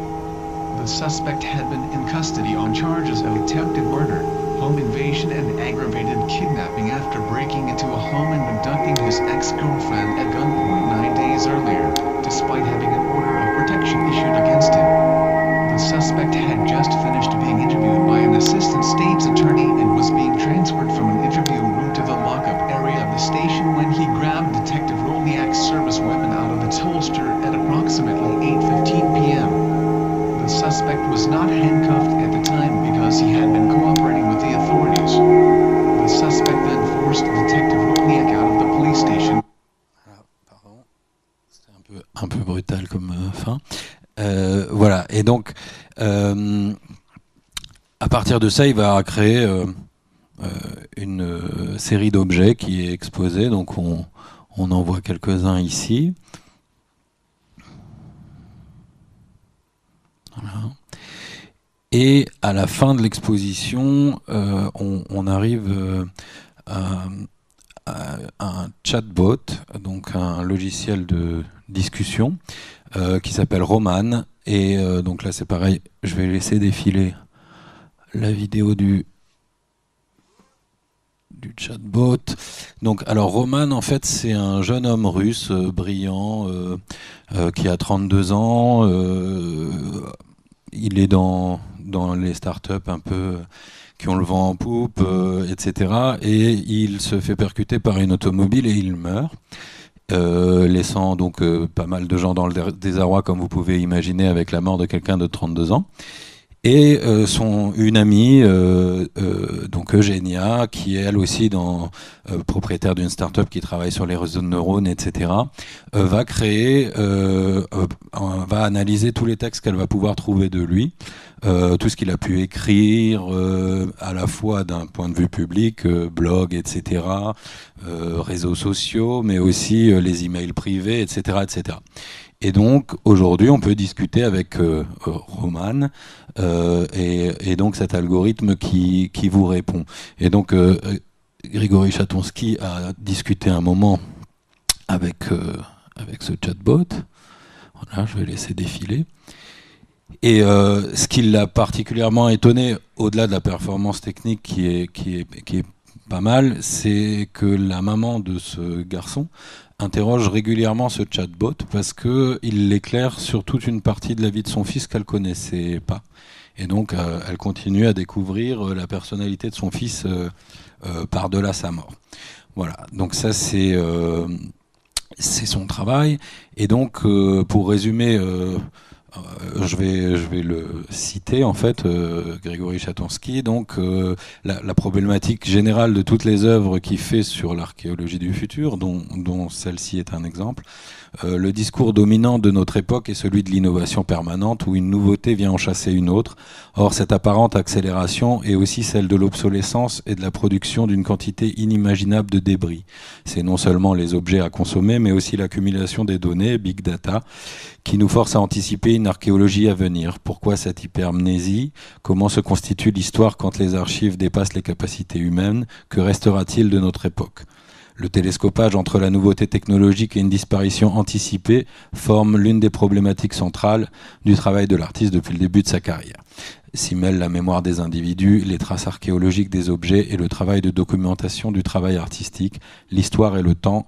[SPEAKER 5] The suspect had been in custody on charges of attempted murder, home invasion and aggravated kidnapping after breaking into a home and abducting his ex-girlfriend at gunpoint 9 days earlier, despite having an order of protection issued against him. The suspect had just finished being interviewed by an assistant state's attorney and was being transferred from an interview room to the lockup area of the station when he grabbed Detective Rolniak's service weapon out of its holster at approximately 8:15 p.m. The suspect was not handcuffed at the time because he had been cooperating with the authorities. The suspect then forced Detective Rolniak out of the police station.
[SPEAKER 1] Ah, pardon, c'était un peu brutal comme fin. Voilà, et donc à partir de ça, il va créer une série d'objets qui est exposée. Donc on en voit quelques-uns ici. Voilà. Et à la fin de l'exposition, on arrive à un chatbot, donc un logiciel de discussion qui s'appelle Roman. Et donc là, c'est pareil, je vais laisser défiler la vidéo du chatbot. Donc, alors Roman, en fait, c'est un jeune homme russe brillant qui a 32 ans. Il est dans les startups un peu qui ont le vent en poupe, etc. Et il se fait percuter par une automobile et il meurt. Laissant donc pas mal de gens dans le désarroi, comme vous pouvez imaginer, avec la mort de quelqu'un de 32 ans. Et une amie, donc Eugénia, qui est elle aussi propriétaire d'une start-up qui travaille sur les réseaux de neurones, etc., va analyser tous les textes qu'elle va pouvoir trouver de lui, tout ce qu'il a pu écrire, à la fois d'un point de vue public, blog, etc., réseaux sociaux, mais aussi les emails privés, etc., etc. Et donc, aujourd'hui, on peut discuter avec Roman et donc cet algorithme qui vous répond. Et donc, Grigory Chatonsky a discuté un moment avec ce chatbot. Voilà, je vais laisser défiler. Et ce qui l'a particulièrement étonné, au-delà de la performance technique qui est pas mal, c'est que la maman de ce garçon interroge régulièrement ce chatbot parce qu'il l'éclaire sur toute une partie de la vie de son fils qu'elle connaissait pas. Et donc, elle continue à découvrir la personnalité de son fils par-delà sa mort. Voilà, donc ça c'est son travail. Et donc, pour résumer, je vais le citer en fait, Grigory Chatonsky. Donc, la problématique générale de toutes les œuvres qu'il fait sur l'archéologie du futur, dont celle-ci est un exemple. Le discours dominant de notre époque est celui de l'innovation permanente, où une nouveauté vient en chasser une autre. Or, cette apparente accélération est aussi celle de l'obsolescence et de la production d'une quantité inimaginable de débris. C'est non seulement les objets à consommer, mais aussi l'accumulation des données, big data, qui nous force à anticiper une archéologie à venir. Pourquoi cette hypermnésie ? Comment se constitue l'histoire quand les archives dépassent les capacités humaines ? Que restera-t-il de notre époque ? Le télescopage entre la nouveauté technologique et une disparition anticipée forme l'une des problématiques centrales du travail de l'artiste depuis le début de sa carrière. S'y mêlent la mémoire des individus, les traces archéologiques des objets et le travail de documentation du travail artistique, l'histoire et le temps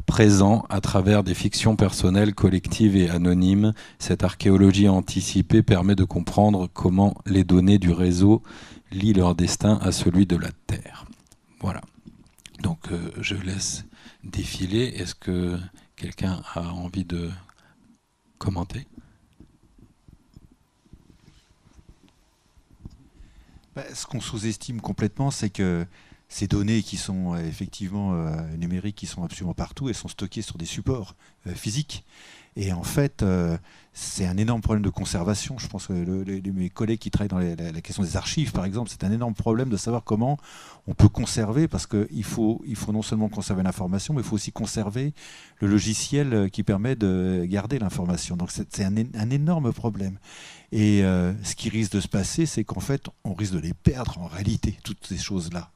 [SPEAKER 1] présent à travers des fictions personnelles, collectives et anonymes. Cette archéologie anticipée permet de comprendre comment les données du réseau lient leur destin à celui de la Terre. Voilà. Donc je laisse défiler. Est-ce que quelqu'un a envie de commenter ?
[SPEAKER 3] Ce qu'on sous-estime complètement, c'est que ces données qui sont effectivement numériques, qui sont absolument partout, elles sont stockées sur des supports physiques. Et en fait, c'est un énorme problème de conservation. Je pense que mes collègues qui travaillent dans la question des archives, par exemple, c'est un énorme problème de savoir comment on peut conserver, parce qu'il faut non seulement conserver l'information, mais il faut aussi conserver le logiciel qui permet de garder l'information. Donc c'est un énorme problème. Et ce qui risque de se passer, c'est qu'en fait, on risque de les perdre en réalité, toutes ces choses-là.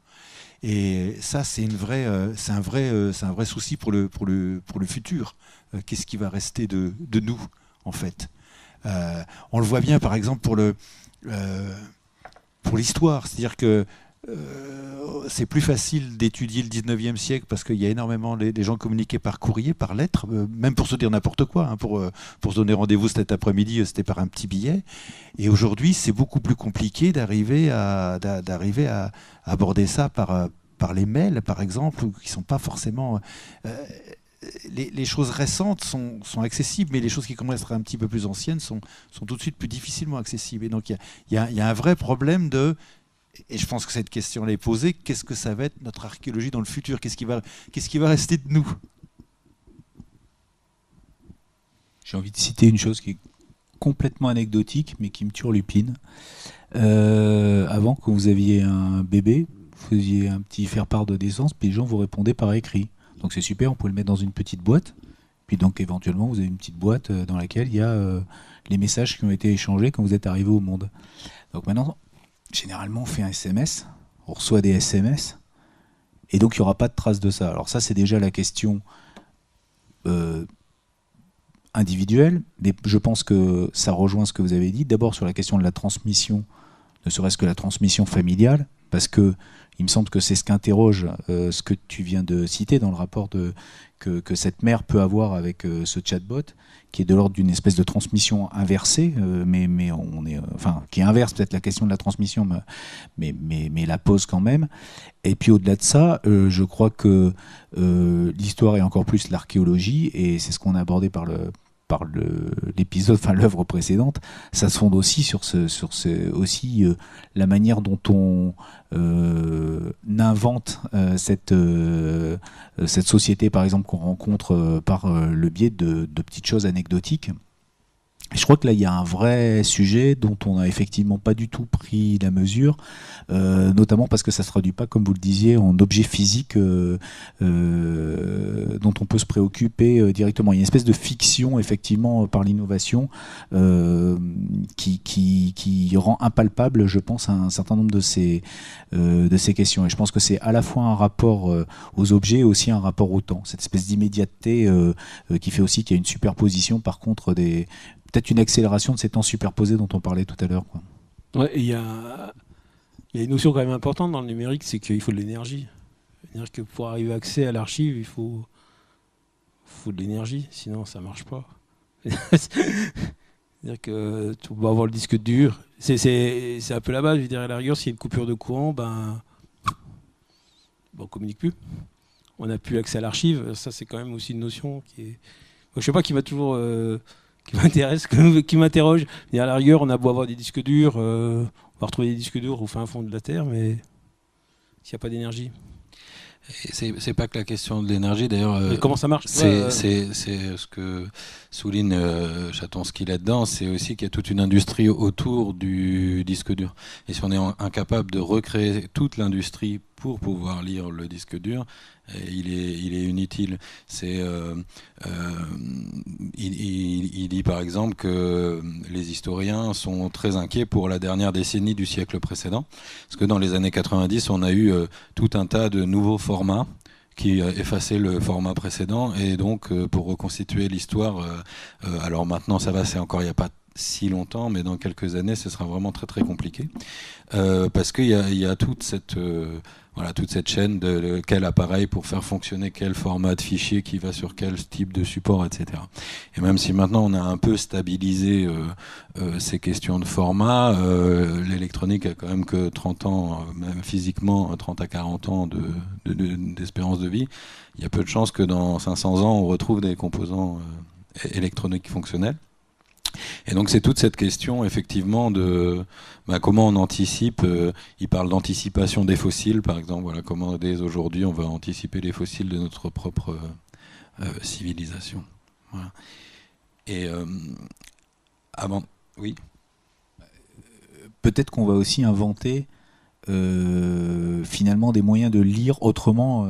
[SPEAKER 3] Et ça, c'est un vrai souci pour le futur. Qu'est-ce qui va rester de nous, en fait. On le voit bien, par exemple, pour l'histoire. C'est-à-dire que c'est plus facile d'étudier le 19e siècle parce qu'il y a énormément des gens communiquaient par courrier, par lettre, même pour se dire n'importe quoi. Hein, pour se donner rendez-vous cet après-midi, c'était par un petit billet. Et aujourd'hui, c'est beaucoup plus compliqué d'arriver à aborder ça par les mails, par exemple, qui ne sont pas forcément... les choses récentes sont accessibles, mais les choses qui commencent à être un petit peu plus anciennes sont tout de suite plus difficilement accessibles. Et donc il y a un vrai problème de... Et je pense que cette question-là est posée, qu'est-ce que ça va être notre archéologie dans le futur ? Qu'est-ce qui va rester de nous ?
[SPEAKER 4] J'ai envie de citer une chose qui est complètement anecdotique, mais qui me turlupine. Avant, quand vous aviez un bébé, vous faisiez un petit faire-part de naissance, puis les gens vous répondaient par écrit. Donc c'est super, on peut le mettre dans une petite boîte. Puis donc éventuellement, vous avez une petite boîte dans laquelle il y a les messages qui ont été échangés quand vous êtes arrivé au monde. Donc maintenant, généralement, on fait un SMS, on reçoit des SMS, et donc il n'y aura pas de trace de ça. Alors ça, c'est déjà la question individuelle, mais je pense que ça rejoint ce que vous avez dit. D'abord sur la question de la transmission, ne serait-ce que la transmission familiale. parce que il me semble que c'est ce qu'interroge ce que tu viens de citer dans le rapport que cette mère peut avoir avec ce chatbot, qui est de l'ordre d'une espèce de transmission inversée, mais on est, qui inverse peut-être la question de la transmission, mais la pose quand même. Et puis au-delà de ça, je crois que l'histoire et encore plus l'archéologie, et c'est ce qu'on a abordé par l'épisode, l'œuvre précédente, ça se fonde aussi sur la manière dont on invente cette société, par exemple, qu'on rencontre par le biais de petites choses anecdotiques. Et je crois que là, il y a un vrai sujet dont on n'a effectivement pas du tout pris la mesure, notamment parce que ça ne se traduit pas, comme vous le disiez, en objets physiques dont on peut se préoccuper directement. Il y a une espèce de fiction, effectivement, par l'innovation qui rend impalpable, je pense, un certain nombre de ces questions. Et je pense que c'est à la fois un rapport aux objets et aussi un rapport au temps. Cette espèce d'immédiateté qui fait aussi qu'il y a une superposition, par contre, peut-être une accélération de ces temps superposés dont on parlait tout à l'heure.
[SPEAKER 2] Ouais, il y a une notion quand même importante dans le numérique, c'est qu'il faut de l'énergie. C'est-à-dire que pour arriver à accès à l'archive, il faut de l'énergie, sinon ça ne marche pas. C'est-à-dire que tu vas avoir le disque dur. C'est un peu la base, je veux dire, à la rigueur, s'il y a une coupure de courant, on ne communique plus. On n'a plus accès à l'archive. Ça, c'est quand même aussi une notion qui est... Moi, je ne sais pas, qui m'a toujours... qui m'intéresse, qui m'interroge. Et à la rigueur, on a beau avoir des disques durs, on va retrouver des disques durs au fin fond de la Terre, mais s'il n'y a pas d'énergie.
[SPEAKER 1] C'est pas que la question de l'énergie, d'ailleurs.
[SPEAKER 2] Comment ça marche?
[SPEAKER 1] C'est ce que souligne Chatonsky là-dedans, c'est aussi qu'il y a toute une industrie autour du disque dur. Et si on est incapable de recréer toute l'industrie pour pouvoir lire le disque dur, il est inutile. Il dit par exemple que les historiens sont très inquiets pour la dernière décennie du siècle précédent, parce que dans les années 90, on a eu tout un tas de nouveaux formats qui effaçaient le format précédent, et donc pour reconstituer l'histoire, alors maintenant ça va, c'est encore il n'y a pas si longtemps, mais dans quelques années, ce sera vraiment très très compliqué, parce qu'il y a toute cette chaîne de quel appareil pour faire fonctionner quel format de fichier qui va sur quel type de support, etc. Et même si maintenant on a un peu stabilisé ces questions de format, l'électronique a quand même que 30 ans, même physiquement 30 à 40 ans d'espérance de vie. Il y a peu de chances que dans 500 ans on retrouve des composants électroniques fonctionnels. Et donc c'est toute cette question effectivement de comment on anticipe. Il parle d'anticipation des fossiles par exemple. Voilà comment dès aujourd'hui on va anticiper les fossiles de notre propre civilisation. Voilà. Et avant, oui.
[SPEAKER 4] Peut-être qu'on va aussi inventer finalement des moyens de lire autrement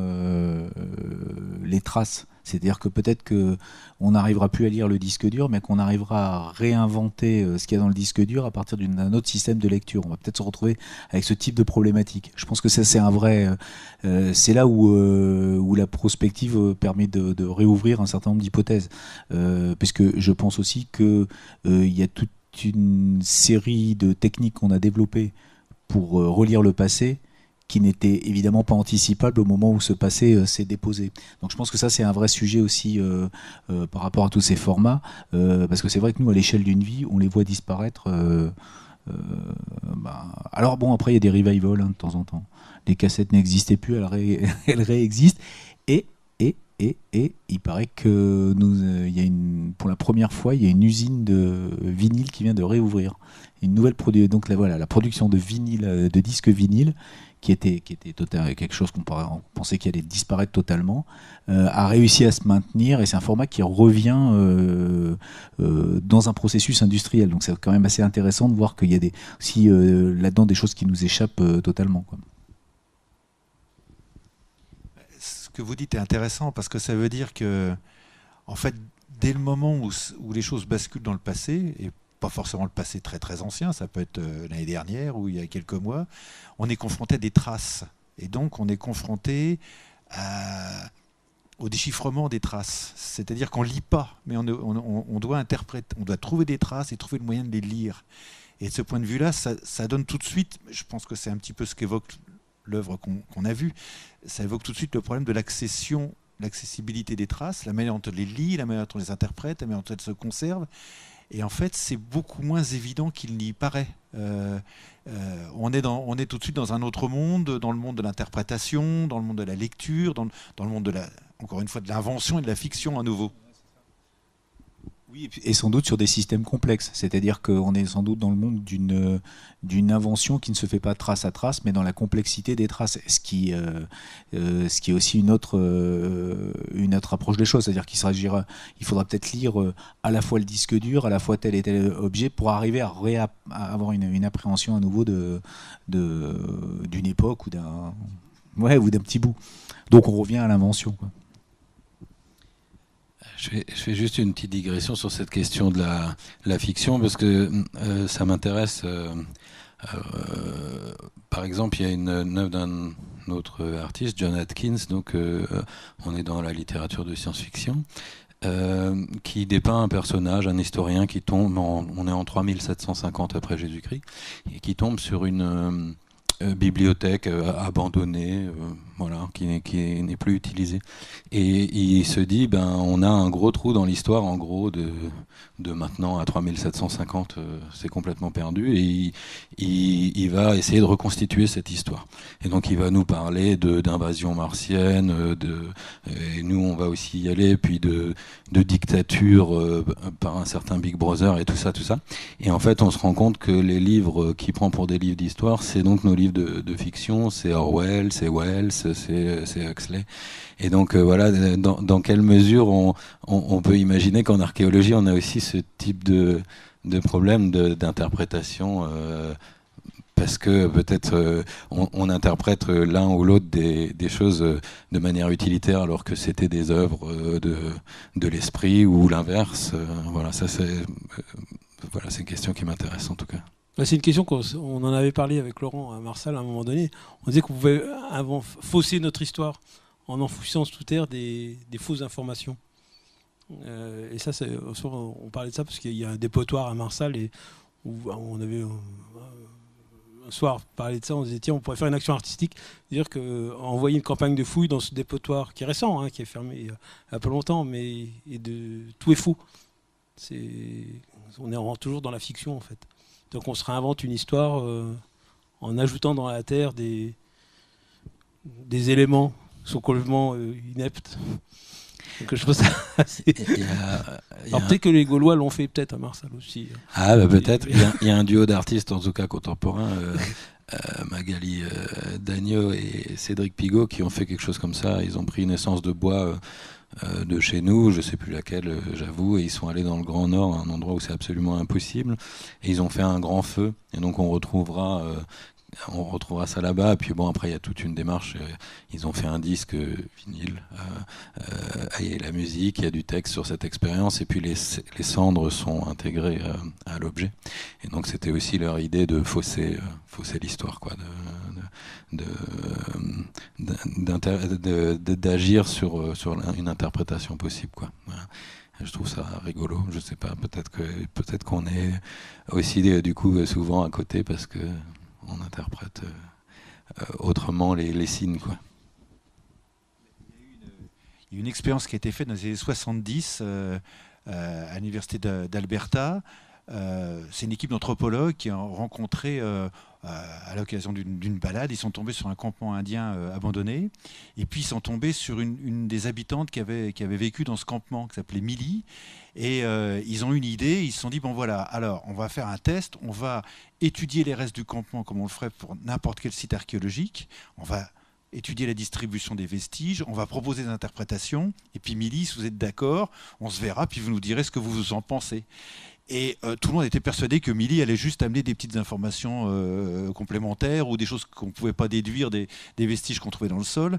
[SPEAKER 4] les traces. C'est-à-dire que peut-être qu'on n'arrivera plus à lire le disque dur, mais qu'on arrivera à réinventer ce qu'il y a dans le disque dur à partir d'un autre système de lecture. On va peut-être se retrouver avec ce type de problématique. Je pense que ça, c'est un vrai... c'est là où la prospective permet de réouvrir un certain nombre d'hypothèses. Puisque je pense aussi qu'il y a toute une série de techniques qu'on a développées pour relire le passé, qui n'était évidemment pas anticipable au moment où ce passé s'est déposé. Donc je pense que ça c'est un vrai sujet aussi par rapport à tous ces formats, parce que c'est vrai que nous à l'échelle d'une vie, on les voit disparaître. Alors bon, après il y a des revivals de temps en temps. Les cassettes n'existaient plus, elles réexistent, et il paraît que pour la première fois, il y a une usine de vinyle qui vient de réouvrir. Une nouvelle donc la production de vinyle, de disques vinyles, qui était quelque chose qu'on pensait qu'il allait disparaître totalement, a réussi à se maintenir, et c'est un format qui revient dans un processus industriel. Donc c'est quand même assez intéressant de voir qu'il y a aussi là-dedans des choses qui nous échappent totalement, quoi.
[SPEAKER 3] Ce que vous dites est intéressant parce que ça veut dire que, en fait, dès le moment où les choses basculent dans le passé, et pas forcément le passé très très ancien, ça peut être l'année dernière ou il y a quelques mois, on est confronté à des traces. Et donc on est confronté au déchiffrement des traces. C'est-à-dire qu'on ne lit pas, mais on doit interpréter, on doit trouver des traces et trouver le moyen de les lire. Et de ce point de vue-là, ça donne tout de suite, je pense que c'est un petit peu ce qu'évoque l'œuvre qu'on a vue, ça évoque tout de suite le problème de l'accessibilité des traces, la manière dont on les lit, la manière dont on les interprète, la manière dont elles se conservent. Et en fait, c'est beaucoup moins évident qu'il n'y paraît. On est tout de suite dans un autre monde, dans le monde de l'interprétation, dans le monde de la lecture, dans le monde encore une fois, de l'invention et de la fiction à nouveau.
[SPEAKER 4] Oui, et sans doute sur des systèmes complexes, c'est-à-dire qu'on est sans doute dans le monde d'une invention qui ne se fait pas trace à trace, mais dans la complexité des traces, ce qui est aussi une autre approche des choses, c'est-à-dire il faudra peut-être lire à la fois le disque dur, à la fois tel et tel objet, pour arriver à avoir une appréhension à nouveau d'une époque ou d'un petit bout. Donc on revient à l'invention, quoi.
[SPEAKER 1] Je fais juste une petite digression sur cette question de la fiction, parce que ça m'intéresse. Par exemple, il y a une œuvre d'un autre artiste, John Atkins, donc on est dans la littérature de science-fiction, qui dépeint un personnage, un historien qui tombe, on est en 3750 après Jésus-Christ, et qui tombe sur une bibliothèque abandonnée, voilà, qui n'est plus utilisée. Et il se dit, on a un gros trou dans l'histoire, en gros, de maintenant à 3750, c'est complètement perdu, et il va essayer de reconstituer cette histoire. Et donc il va nous parler d'invasion martienne, et nous on va aussi y aller, puis de dictature par un certain Big Brother et tout ça. Et en fait on se rend compte que les livres qu'il prend pour des livres d'histoire, c'est donc nos livres de fiction, c'est Orwell, c'est Wells, c'est Huxley. Et donc voilà, dans quelle mesure on peut imaginer qu'en archéologie on a aussi ce type de problème d'interprétation, parce que peut-être on interprète l'un ou l'autre des choses de manière utilitaire, alors que c'était des œuvres de l'esprit, ou l'inverse. Voilà, ça c'est une question qui m'intéresse en tout cas.
[SPEAKER 2] C'est une question qu'on en avait parlé avec Laurent à Marsal à un moment donné. On disait qu'on pouvait fausser notre histoire en enfouissant sous terre des fausses informations. Et ça, on parlait de ça parce qu'il y a un dépotoir à Marsal, et où on avait un soir parlé de ça, on se disait tiens, on pourrait faire une action artistique, c'est-à-dire envoyer une campagne de fouilles dans ce dépotoir qui est récent, qui est fermé il y a pas longtemps, mais tout est faux. On est toujours dans la fiction en fait. Donc on se réinvente une histoire en ajoutant dans la terre des éléments qui sont complètement ineptes. Donc je trouve ça assez... Alors peut-être que les Gaulois l'ont fait peut-être à Marsal aussi.
[SPEAKER 1] Ah peut-être. Il y a un duo d'artistes en tout cas contemporains, Magali Dagneau et Cédric Pigot, qui ont fait quelque chose comme ça. Ils ont pris une essence de bois de chez nous, je sais plus laquelle, j'avoue, et ils sont allés dans le Grand Nord, un endroit où c'est absolument impossible, et ils ont fait un grand feu, et donc on retrouvera ça là-bas. Et puis bon, après il y a toute une démarche, ils ont fait un disque vinyle, il y a la musique, il y a du texte sur cette expérience, et puis les cendres sont intégrées à l'objet, et donc c'était aussi leur idée de fausser l'histoire, quoi, d'agir sur une interprétation possible, quoi. Voilà. Je trouve ça rigolo. Je sais pas, peut-être qu'on est aussi du coup souvent à côté parce que on interprète autrement les signes, quoi.
[SPEAKER 3] Il y a une expérience qui a été faite dans les années 70 à l'université d'Alberta. C'est une équipe d'anthropologues qui ont rencontré à l'occasion d'une balade, ils sont tombés sur un campement indien abandonné, et puis ils sont tombés sur une des habitantes qui avait vécu dans ce campement, qui s'appelait Millie, et ils ont eu une idée, ils se sont dit bon voilà, alors on va faire un test, on va étudier les restes du campement comme on le ferait pour n'importe quel site archéologique, on va étudier la distribution des vestiges, on va proposer des interprétations, et puis Millie, si vous êtes d'accord, on se verra, puis vous nous direz ce que vous en pensez. Et tout le monde était persuadé que Millie allait juste amener des petites informations complémentaires ou des choses qu'on ne pouvait pas déduire des vestiges qu'on trouvait dans le sol.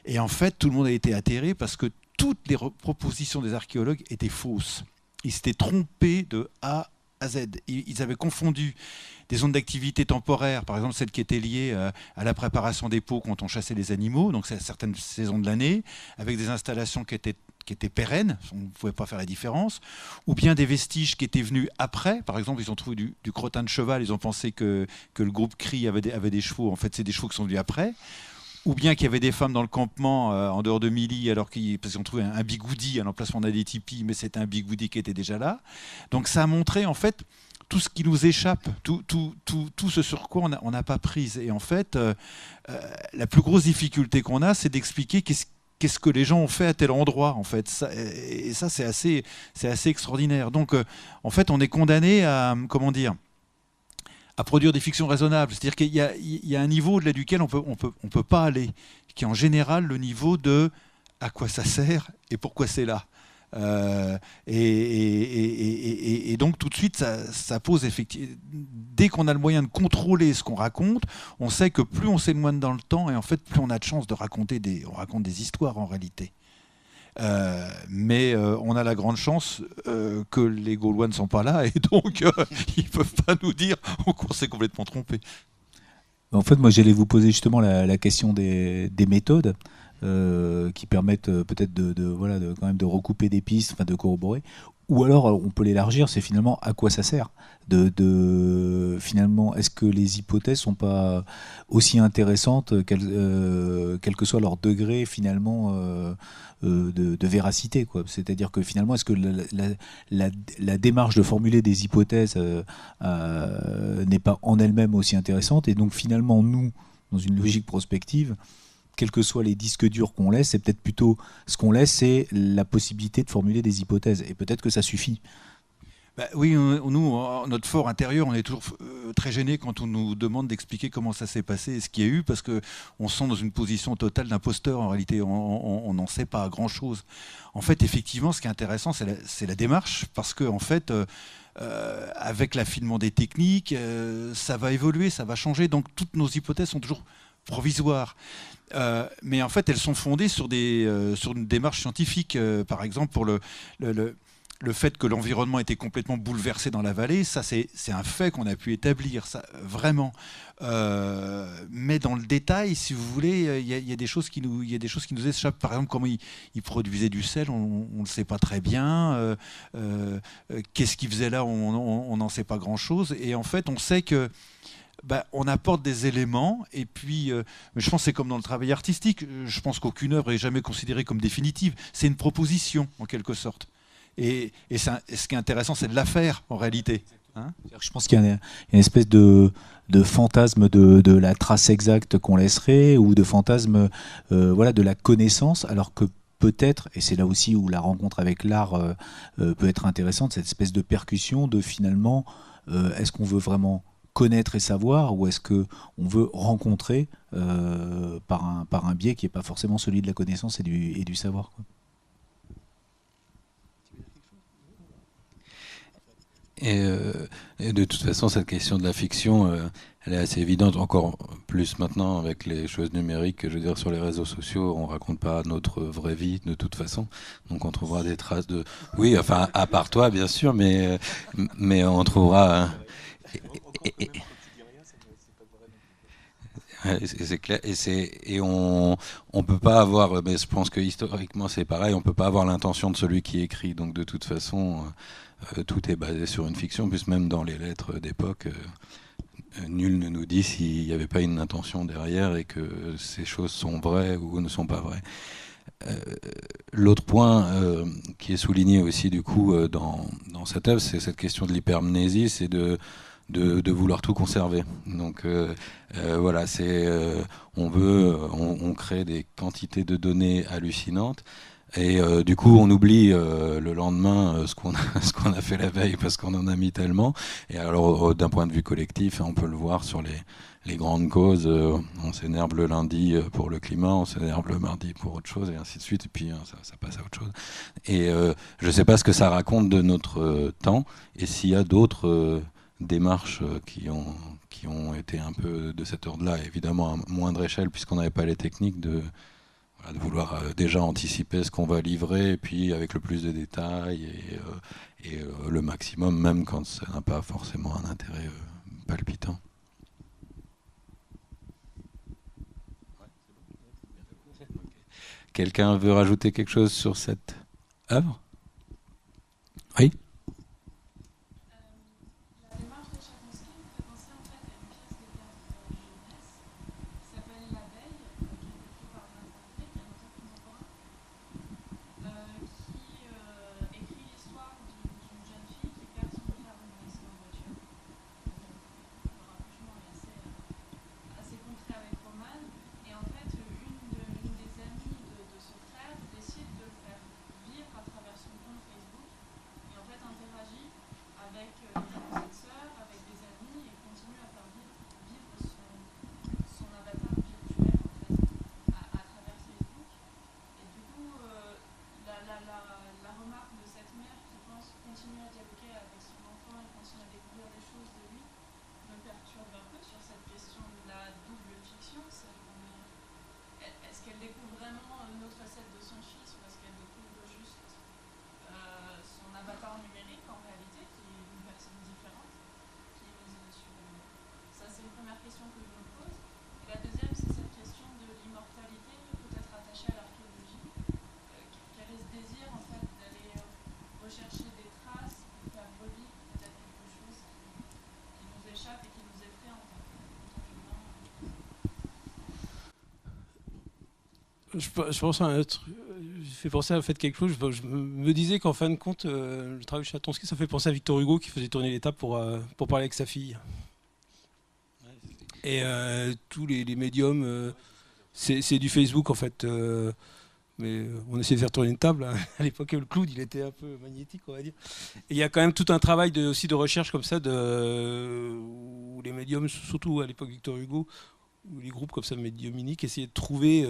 [SPEAKER 3] Et en fait, tout le monde a été atterré parce que toutes les propositions des archéologues étaient fausses. Ils s'étaient trompés de A à Z. Ils avaient confondu des zones d'activité temporaires, par exemple celles qui étaient liées à la préparation des pots quand on chassait les animaux, donc c'est à certaines saisons de l'année, avec des installations qui étaient pérennes, on ne pouvait pas faire la différence, ou bien des vestiges qui étaient venus après. Par exemple, ils ont trouvé du crottin de cheval, ils ont pensé que le groupe Cri avait des chevaux, en fait c'est des chevaux qui sont venus après. Ou bien qu'il y avait des femmes dans le campement en dehors de Milly, parce qu'ils ont trouvé un bigoudi à l'emplacement d'un des tipis, mais c'était un bigoudi qui était déjà là. Donc ça a montré en fait tout ce qui nous échappe, tout ce sur quoi on n'a pas prise. Et en fait, la plus grosse difficulté qu'on a, c'est d'expliquer qu'est-ce que les gens ont fait à tel endroit, en fait. Et ça, c'est assez extraordinaire. Donc, en fait, on est condamné à, à produire des fictions raisonnables. C'est-à-dire qu'il y a un niveau au-delà duquel on peut pas aller, qui est en général le niveau de à quoi ça sert et pourquoi c'est là. Et donc tout de suite, ça pose effectivement. Dès qu'on a le moyen de contrôler ce qu'on raconte, on sait que plus on s'éloigne dans le temps, et en fait plus on a de chances de raconter on raconte des histoires en réalité. Mais on a la grande chance que les Gaulois ne sont pas là, et donc ils ne peuvent pas nous dire qu'on s'est complètement trompé.
[SPEAKER 4] En fait, moi j'allais vous poser justement la question des méthodes. Qui permettent peut-être quand même de recouper des pistes, enfin de corroborer. Ou alors on peut l'élargir, c'est finalement à quoi ça sert finalement, est-ce que les hypothèses sont pas aussi intéressantes quel que soit leur degré finalement de véracité, quoi. C'est-à-dire que finalement, est-ce que la démarche de formuler des hypothèses n'est pas en elle-même aussi intéressante, et donc finalement nous, dans une logique prospective, quels que soient les disques durs qu'on laisse, c'est peut-être plutôt ce qu'on laisse, c'est la possibilité de formuler des hypothèses. Et peut-être que ça suffit.
[SPEAKER 3] Oui, nous, notre fort intérieur, on est toujours très gênés quand on nous demande d'expliquer comment ça s'est passé et ce qu'il y a eu, parce qu'on se sent dans une position totale d'imposteur. En réalité, on n'en sait pas grand-chose. En fait, effectivement, ce qui est intéressant, c'est la démarche, parce que en fait, avec l'affinement des techniques, ça va évoluer, ça va changer. Donc, toutes nos hypothèses sont toujours provisoires. Mais en fait, elles sont fondées sur une démarche scientifique. Par exemple, pour le fait que l'environnement était complètement bouleversé dans la vallée, ça c'est un fait qu'on a pu établir, ça, vraiment. Mais dans le détail, si vous voulez, il y a des choses qui nous échappent. Par exemple, comment ils produisaient du sel, on ne le sait pas très bien. Qu'est-ce qu'ils faisaient là, on n'en sait pas grand-chose. Et en fait, on sait que on apporte des éléments, et puis je pense que c'est comme dans le travail artistique. Je pense qu'aucune œuvre n'est jamais considérée comme définitive. C'est une proposition, en quelque sorte. Et ce qui est intéressant, c'est de la faire, en réalité. Hein ?
[SPEAKER 4] Je pense qu'il y a une espèce de fantasme de la trace exacte qu'on laisserait, ou de fantasme de la connaissance, alors que peut-être, et c'est là aussi où la rencontre avec l'art peut être intéressante, cette espèce de percussion de finalement, est-ce qu'on veut vraiment connaître et savoir, ou est-ce qu'on veut rencontrer par un biais qui n'est pas forcément celui de la connaissance et du savoir, quoi.
[SPEAKER 1] Et de toute façon, cette question de la fiction, elle est assez évidente, encore plus maintenant avec les choses numériques. Je veux dire, sur les réseaux sociaux, on raconte pas notre vraie vie de toute façon. Donc on trouvera des traces de... Oui, enfin, à part toi, bien sûr, mais on trouvera... C'est clair, et on peut pas avoir, mais je pense que historiquement c'est pareil, on peut pas avoir l'intention de celui qui écrit. Donc de toute façon, tout est basé sur une fiction. Plus même dans les lettres d'époque, nul ne nous dit s'il n'y avait pas une intention derrière et que ces choses sont vraies ou ne sont pas vraies. L'autre point qui est souligné aussi du coup dans cette œuvre, c'est cette question de l'hypermnésie, c'est de vouloir tout conserver. Donc voilà, on crée des quantités de données hallucinantes, et du coup on oublie le lendemain ce qu'on a fait la veille, parce qu'on en a mis tellement. Et alors d'un point de vue collectif, on peut le voir sur les grandes causes, on s'énerve le lundi pour le climat, on s'énerve le mardi pour autre chose, et ainsi de suite, et puis ça passe à autre chose. Et je ne sais pas ce que ça raconte de notre temps, et s'il y a d'autres démarches qui ont été un peu de cet ordre-là, évidemment à moindre échelle puisqu'on n'avait pas les techniques de vouloir déjà anticiper ce qu'on va livrer, et puis avec le plus de détails et le maximum, même quand ça n'a pas forcément un intérêt palpitant. Quelqu'un veut rajouter quelque chose sur cette œuvre? Oui.
[SPEAKER 6] La démarche de Chaponsky me fait penser en fait à une pièce de théâtre jeunesse qui s'appelle L'abeille, qui a été écrite par Vincent André, qui est un auteur contemporain, qui écrit l'histoire d'une jeune fille qui perd son frère en accident de voiture. Le rapprochement est assez concret avec Roman. Et en fait, une des amies de ce frère décide de le faire vivre à travers son compte Facebook. Et en fait, interagit avec cette sœur, avec des amis, et continue à faire vivre son avatar virtuel en fait, à travers Facebook. Et du coup, la remarque de cette mère qui pense continuer à dialoguer avec son enfant et continuer à découvrir des choses de lui me perturbe un peu sur cette question de la double fiction. Est-ce qu'elle découvre vraiment une autre facette de son fils, ou est-ce qu'elle découvre juste son avatar numérique en réalité, qui est une personne différente, qui est mise dessus? Ça, c'est une première question que je me pose. Et la deuxième, c'est cette question de l'immortalité, peut-être attachée à l'archéologie. Quel est ce désir, en fait, d'aller rechercher des traces, pour faire revivre peut-être quelque chose qui nous échappe et qui nous effraie en tant qu'humain?
[SPEAKER 2] Je pense à un truc. Je fais penser à fait quelque chose. Je me disais qu'en fin de compte, le travail de Chaponsky, ça fait penser à Victor Hugo qui faisait tourner les tables pour parler avec sa fille. Et tous les médiums, c'est du Facebook en fait. Mais on essayait de faire tourner une table. À l'époque, le clown, il était un peu magnétique, on va dire. Et il y a quand même tout un travail aussi de recherche comme ça, où les médiums, surtout à l'époque Victor Hugo, où les groupes comme ça médiumniques essayaient de trouver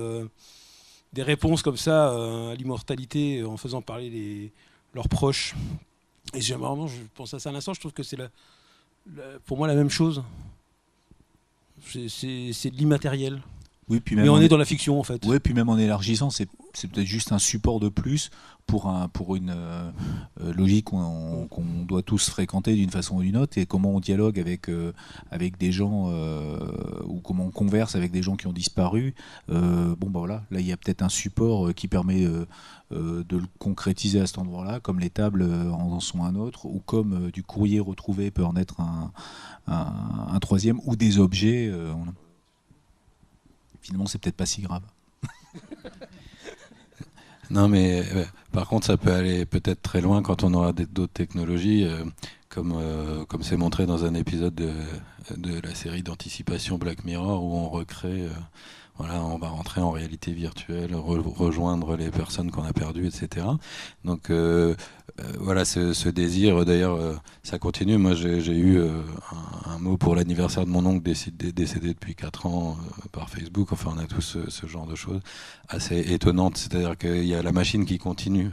[SPEAKER 2] des réponses comme ça à l'immortalité en faisant parler leurs proches. Et je pense à ça à l'instant, je trouve que c'est pour moi la même chose. C'est de l'immatériel.
[SPEAKER 4] Oui, puis
[SPEAKER 2] Mais
[SPEAKER 4] même
[SPEAKER 2] on est dans la fiction en fait.
[SPEAKER 4] Oui, puis même en élargissant, c'est peut-être juste un support de plus pour une logique qu'on doit tous fréquenter d'une façon ou d'une autre, et comment on dialogue avec des gens ou comment on converse avec des gens qui ont disparu. Voilà, là il y a peut-être un support qui permet de le concrétiser à cet endroit-là, comme les tables en sont un autre, ou comme du courrier retrouvé peut en être un troisième, ou des objets. Finalement, c'est peut-être pas si grave.
[SPEAKER 1] Non, mais par contre, ça peut aller peut-être très loin quand on aura d'autres technologies, comme c'est montré dans un épisode de la série d'anticipation Black Mirror, où on recrée, on va rentrer en réalité virtuelle, rejoindre les personnes qu'on a perdues, etc. Donc ce désir, d'ailleurs, ça continue. Moi, j'ai eu un mot pour l'anniversaire de mon oncle décédé depuis 4 ans par Facebook. Enfin, on a tous ce genre de choses assez étonnantes. C'est-à-dire qu'il y a la machine qui continue.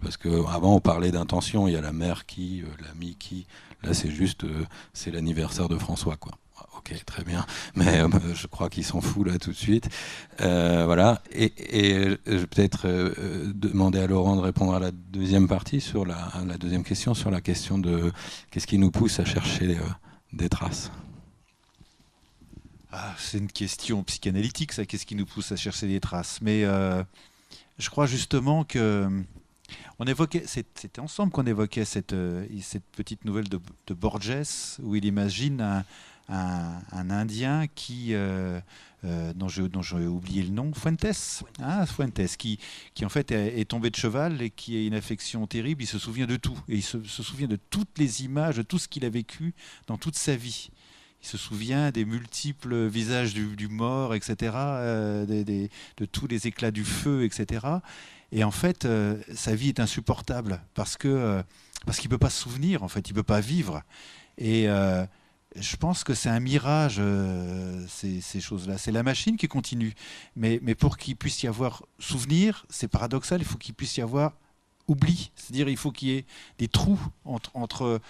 [SPEAKER 1] Parce qu'avant, on parlait d'intention. Il y a la mère qui, l'ami qui. Là, c'est juste, c'est l'anniversaire de François, quoi. Ok, très bien. Mais je crois qu'il s'en fout là tout de suite. Voilà. Et je vais peut-être demander à Laurent de répondre à la deuxième partie, sur la deuxième question, sur la question de qu'est-ce qui nous pousse à chercher des traces.
[SPEAKER 3] C'est une question psychanalytique, ça. Qu'est-ce qui nous pousse à chercher des traces? Mais je crois justement que on évoquait, c'était ensemble qu'on évoquait cette petite nouvelle de Borges, où il imagine un Indien dont j'ai oublié le nom, Fuentes, qui en fait est tombé de cheval et qui a une affection terrible. Il se souvient de tout, et il se souvient de toutes les images, de tout ce qu'il a vécu dans toute sa vie. Il se souvient des multiples visages du mort, etc., de tous les éclats du feu, etc. Et en fait, sa vie est insupportable parce qu'il ne peut pas se souvenir, en fait, il ne peut pas vivre. Et je pense que c'est un mirage, ces choses-là. C'est la machine qui continue. Mais pour qu'il puisse y avoir souvenir, c'est paradoxal, il faut qu'il puisse y avoir oubli. C'est-à-dire il faut qu'il y ait des trous entre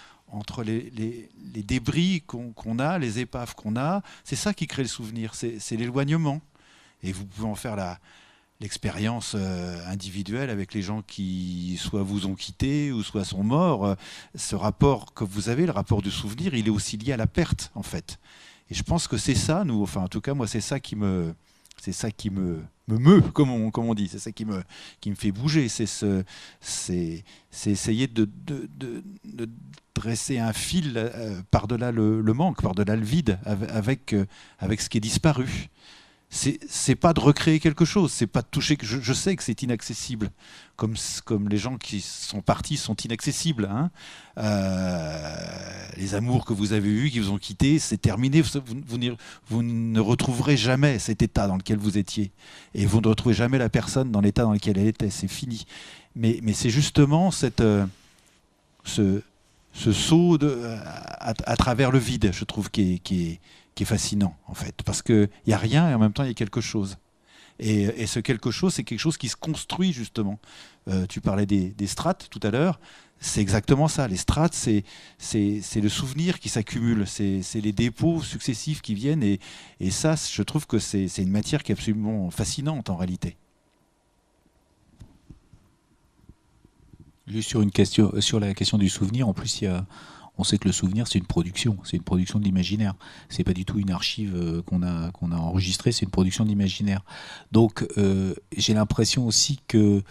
[SPEAKER 3] les débris qu'on a, les épaves qu'on a. C'est ça qui crée le souvenir, c'est l'éloignement. Et vous pouvez en faire l'expérience individuelle avec les gens qui soit vous ont quitté ou soit sont morts. Ce rapport que vous avez, le rapport du souvenir, il est aussi lié à la perte, en fait. Et je pense que c'est ça, nous, enfin, en tout cas, moi, c'est ça qui me meut, comme on dit, c'est ça qui me fait bouger, c'est essayer de dresser un fil par-delà le manque, par-delà le vide, avec ce qui est disparu. C'est pas de recréer quelque chose, c'est pas de toucher. Je sais que c'est inaccessible, comme les gens qui sont partis sont inaccessibles. Hein. Les amours que vous avez eus, qui vous ont quitté, c'est terminé. Vous ne retrouverez jamais cet état dans lequel vous étiez, et vous ne retrouvez jamais la personne dans l'état dans lequel elle était. C'est fini. Mais c'est justement ce saut à travers le vide, je trouve, qui est fascinant, en fait, parce qu'il n'y a rien et en même temps il y a quelque chose. Et ce quelque chose, c'est quelque chose qui se construit, justement. Tu parlais des strates tout à l'heure, c'est exactement ça. Les strates, c'est le souvenir qui s'accumule, c'est les dépôts successifs qui viennent, et ça, je trouve que c'est une matière qui est absolument fascinante, en réalité.
[SPEAKER 4] Juste sur la question du souvenir, en plus, on sait que le souvenir, c'est une production de l'imaginaire. C'est pas du tout une archive qu'on a enregistrée, c'est une production de l'imaginaire. Donc, j'ai l'impression aussi que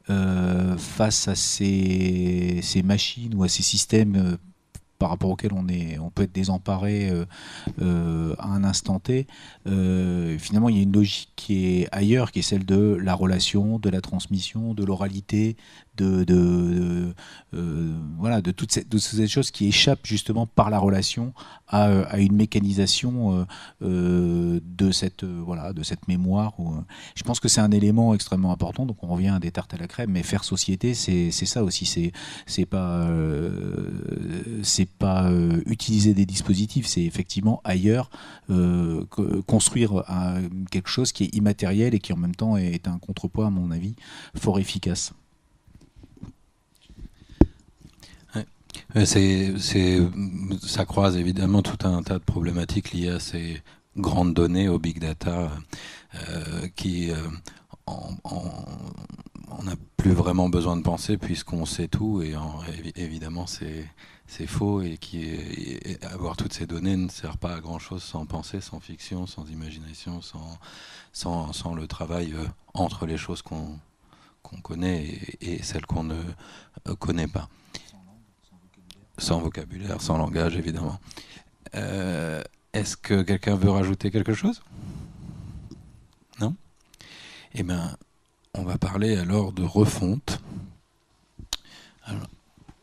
[SPEAKER 4] face à ces machines ou à ces systèmes par rapport auxquels on peut être désemparé à un instant T, finalement, il y a une logique qui est ailleurs, qui est celle de la relation, de la transmission, de l'oralité, voilà, de toutes ces choses qui échappent justement par la relation à une mécanisation de cette mémoire. Je pense que c'est un élément extrêmement important. Donc on revient à des tartes à la crème, mais faire société, c'est ça aussi. C'est pas utiliser des dispositifs, c'est effectivement ailleurs construire quelque chose qui est immatériel et qui en même temps est un contrepoids, à mon avis, fort efficace.
[SPEAKER 1] Ça croise évidemment tout un tas de problématiques liées à ces grandes données, au big data, qui on n'a plus vraiment besoin de penser puisqu'on sait tout, et évidemment c'est faux, et avoir toutes ces données ne sert pas à grand chose sans pensée, sans fiction, sans imagination, sans le travail entre les choses qu'on connaît et celles qu'on ne connaît pas. Sans vocabulaire, sans langage, évidemment. Est-ce que quelqu'un veut rajouter quelque chose? Non? Eh bien, on va parler alors de refonte. Alors,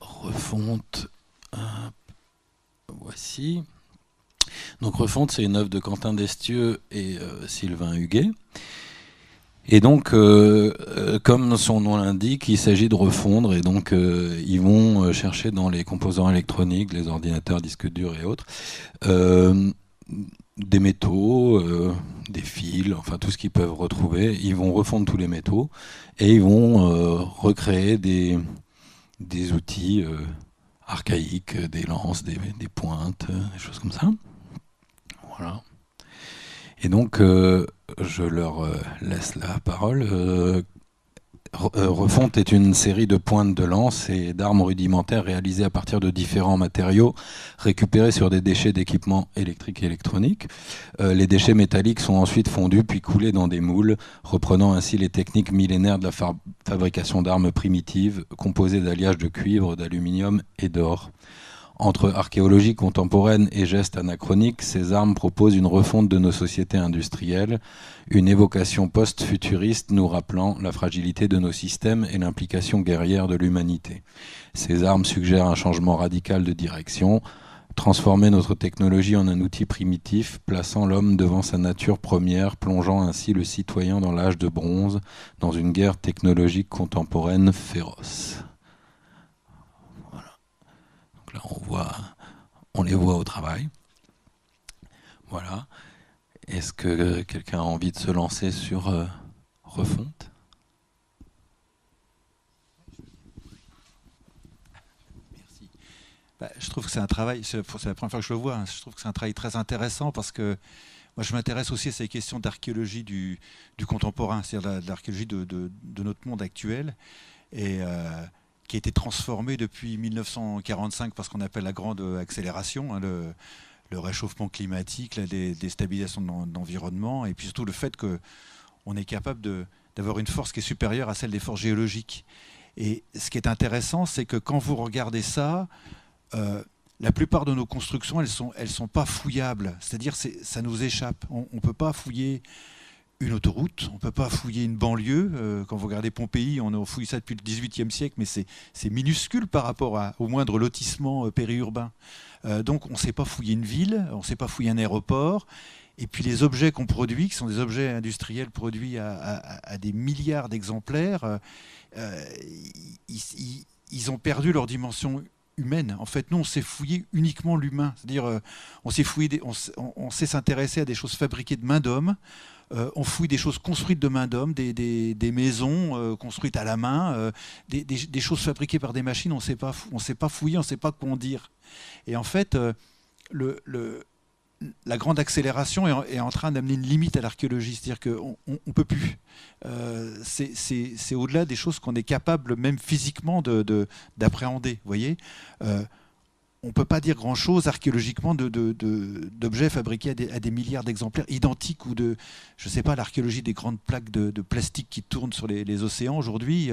[SPEAKER 1] refonte, voici. Donc refonte, c'est une œuvre de Quentin Destieux et Sylvain Huguet. Et donc, comme son nom l'indique, il s'agit de refondre, et donc ils vont chercher dans les composants électroniques, les ordinateurs, disques durs et autres, des métaux, des fils, enfin tout ce qu'ils peuvent retrouver. Ils vont refondre tous les métaux et ils vont recréer des outils archaïques, des lances, des pointes, des choses comme ça. Voilà. Et donc, je leur laisse la parole. Refonte est une série de pointes de lance et d'armes rudimentaires réalisées à partir de différents matériaux récupérés sur des déchets d'équipements électriques et électroniques. Les déchets métalliques sont ensuite fondus puis coulés dans des moules, reprenant ainsi les techniques millénaires de la fabrication d'armes primitives composées d'alliages de cuivre, d'aluminium et d'or. Entre archéologie contemporaine et gestes anachroniques, ces armes proposent une refonte de nos sociétés industrielles, une évocation post-futuriste nous rappelant la fragilité de nos systèmes et l'implication guerrière de l'humanité. Ces armes suggèrent un changement radical de direction, transformer notre technologie en un outil primitif, plaçant l'homme devant sa nature première, plongeant ainsi le citoyen dans l'âge de bronze, dans une guerre technologique contemporaine féroce. Là, on les voit au travail. Voilà. Est-ce que quelqu'un a envie de se lancer sur refonte?
[SPEAKER 3] Merci. Je trouve que c'est un travail, c'est la première fois que je le vois, hein, je trouve que c'est un travail très intéressant parce que moi je m'intéresse aussi à ces questions d'archéologie du contemporain, c'est-à-dire de l'archéologie de notre monde actuel, et qui a été transformée depuis 1945 par ce qu'on appelle la grande accélération, hein, le réchauffement climatique, la déstabilisation de l'environnement, et puis surtout le fait qu'on est capable d'avoir une force qui est supérieure à celle des forces géologiques. Et ce qui est intéressant, c'est que quand vous regardez ça, la plupart de nos constructions, elles sont pas fouillables. C'est-à-dire, ça nous échappe. On ne peut pas fouiller une autoroute, on ne peut pas fouiller une banlieue. Quand vous regardez Pompéi, on fouille ça depuis le XVIIIe siècle, mais c'est minuscule par rapport au moindre lotissement périurbain. Donc, on ne sait pas fouiller une ville, on ne sait pas fouiller un aéroport. Et puis les objets qu'on produit, qui sont des objets industriels produits à des milliards d'exemplaires, ils ont perdu leur dimension humaine. En fait, nous, on sait fouiller uniquement l'humain. C'est-à-dire, on sait s'intéresser à des choses fabriquées de main d'homme. On fouille des choses construites de main d'homme, des maisons construites à la main, des choses fabriquées par des machines. On ne sait pas fouiller, on ne sait pas quoi en dire. Et en fait, la grande accélération est en train d'amener une limite à l'archéologie, c'est-à-dire qu'on ne peut plus. C'est au-delà des choses qu'on est capable, même physiquement, d'appréhender. Vous voyez, on ne peut pas dire grand-chose archéologiquement d'objets fabriqués à des milliards d'exemplaires identiques, ou je ne sais pas, l'archéologie des grandes plaques de plastique qui tournent sur les océans aujourd'hui.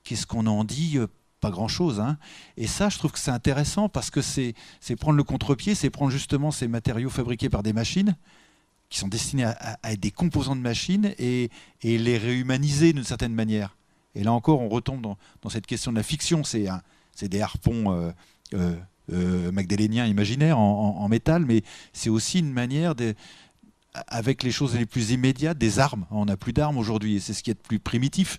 [SPEAKER 3] Qu'est-ce qu'on en dit ? Pas grand-chose, hein. Et ça, je trouve que c'est intéressant parce que c'est prendre le contre-pied, c'est prendre justement ces matériaux fabriqués par des machines qui sont destinés à être des composants de machines et les réhumaniser d'une certaine manière. Et là encore, on retombe dans cette question de la fiction. C'est des harpons magdaléniens imaginaires en métal, mais c'est aussi une manière avec les choses les plus immédiates, des armes. On n'a plus d'armes aujourd'hui, et c'est ce qui est de plus primitif.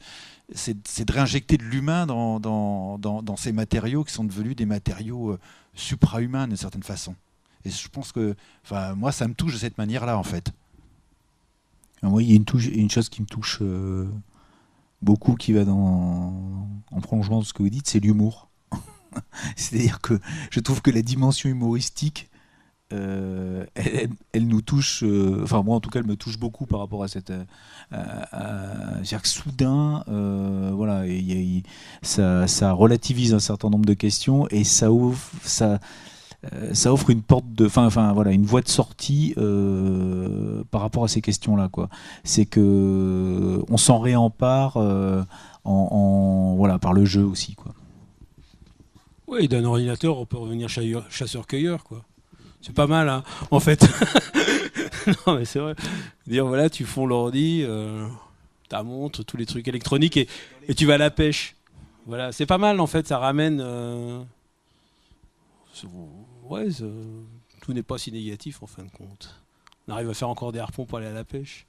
[SPEAKER 3] C'est de réinjecter de l'humain dans ces matériaux qui sont devenus des matériaux supra-humains d'une certaine façon. Et je pense que, moi, ça me touche de cette manière-là, en fait.
[SPEAKER 4] Alors, moi, il y a une chose qui me touche beaucoup, qui va en prolongement de ce que vous dites, c'est l'humour. C'est-à-dire que je trouve que la dimension humoristique, elle nous touche, moi en tout cas elle me touche beaucoup par rapport à cette c'est-à-dire que soudain voilà, ça relativise un certain nombre de questions et ça offre une porte voilà, une voie de sortie par rapport à ces questions-là, quoi. C'est que on s'en réempare voilà, par le jeu aussi, quoi.
[SPEAKER 2] Oui, d'un ordinateur on peut revenir chasseur-cueilleur, quoi. C'est pas mal, hein, en fait. Non, mais c'est vrai. Dire, voilà, tu fonds l'ordi, ta montre, tous les trucs électroniques, et tu vas à la pêche. Voilà, c'est pas mal, en fait. Ça ramène... tout n'est pas si négatif, en fin de compte. On arrive à faire encore des harpons pour aller à la pêche.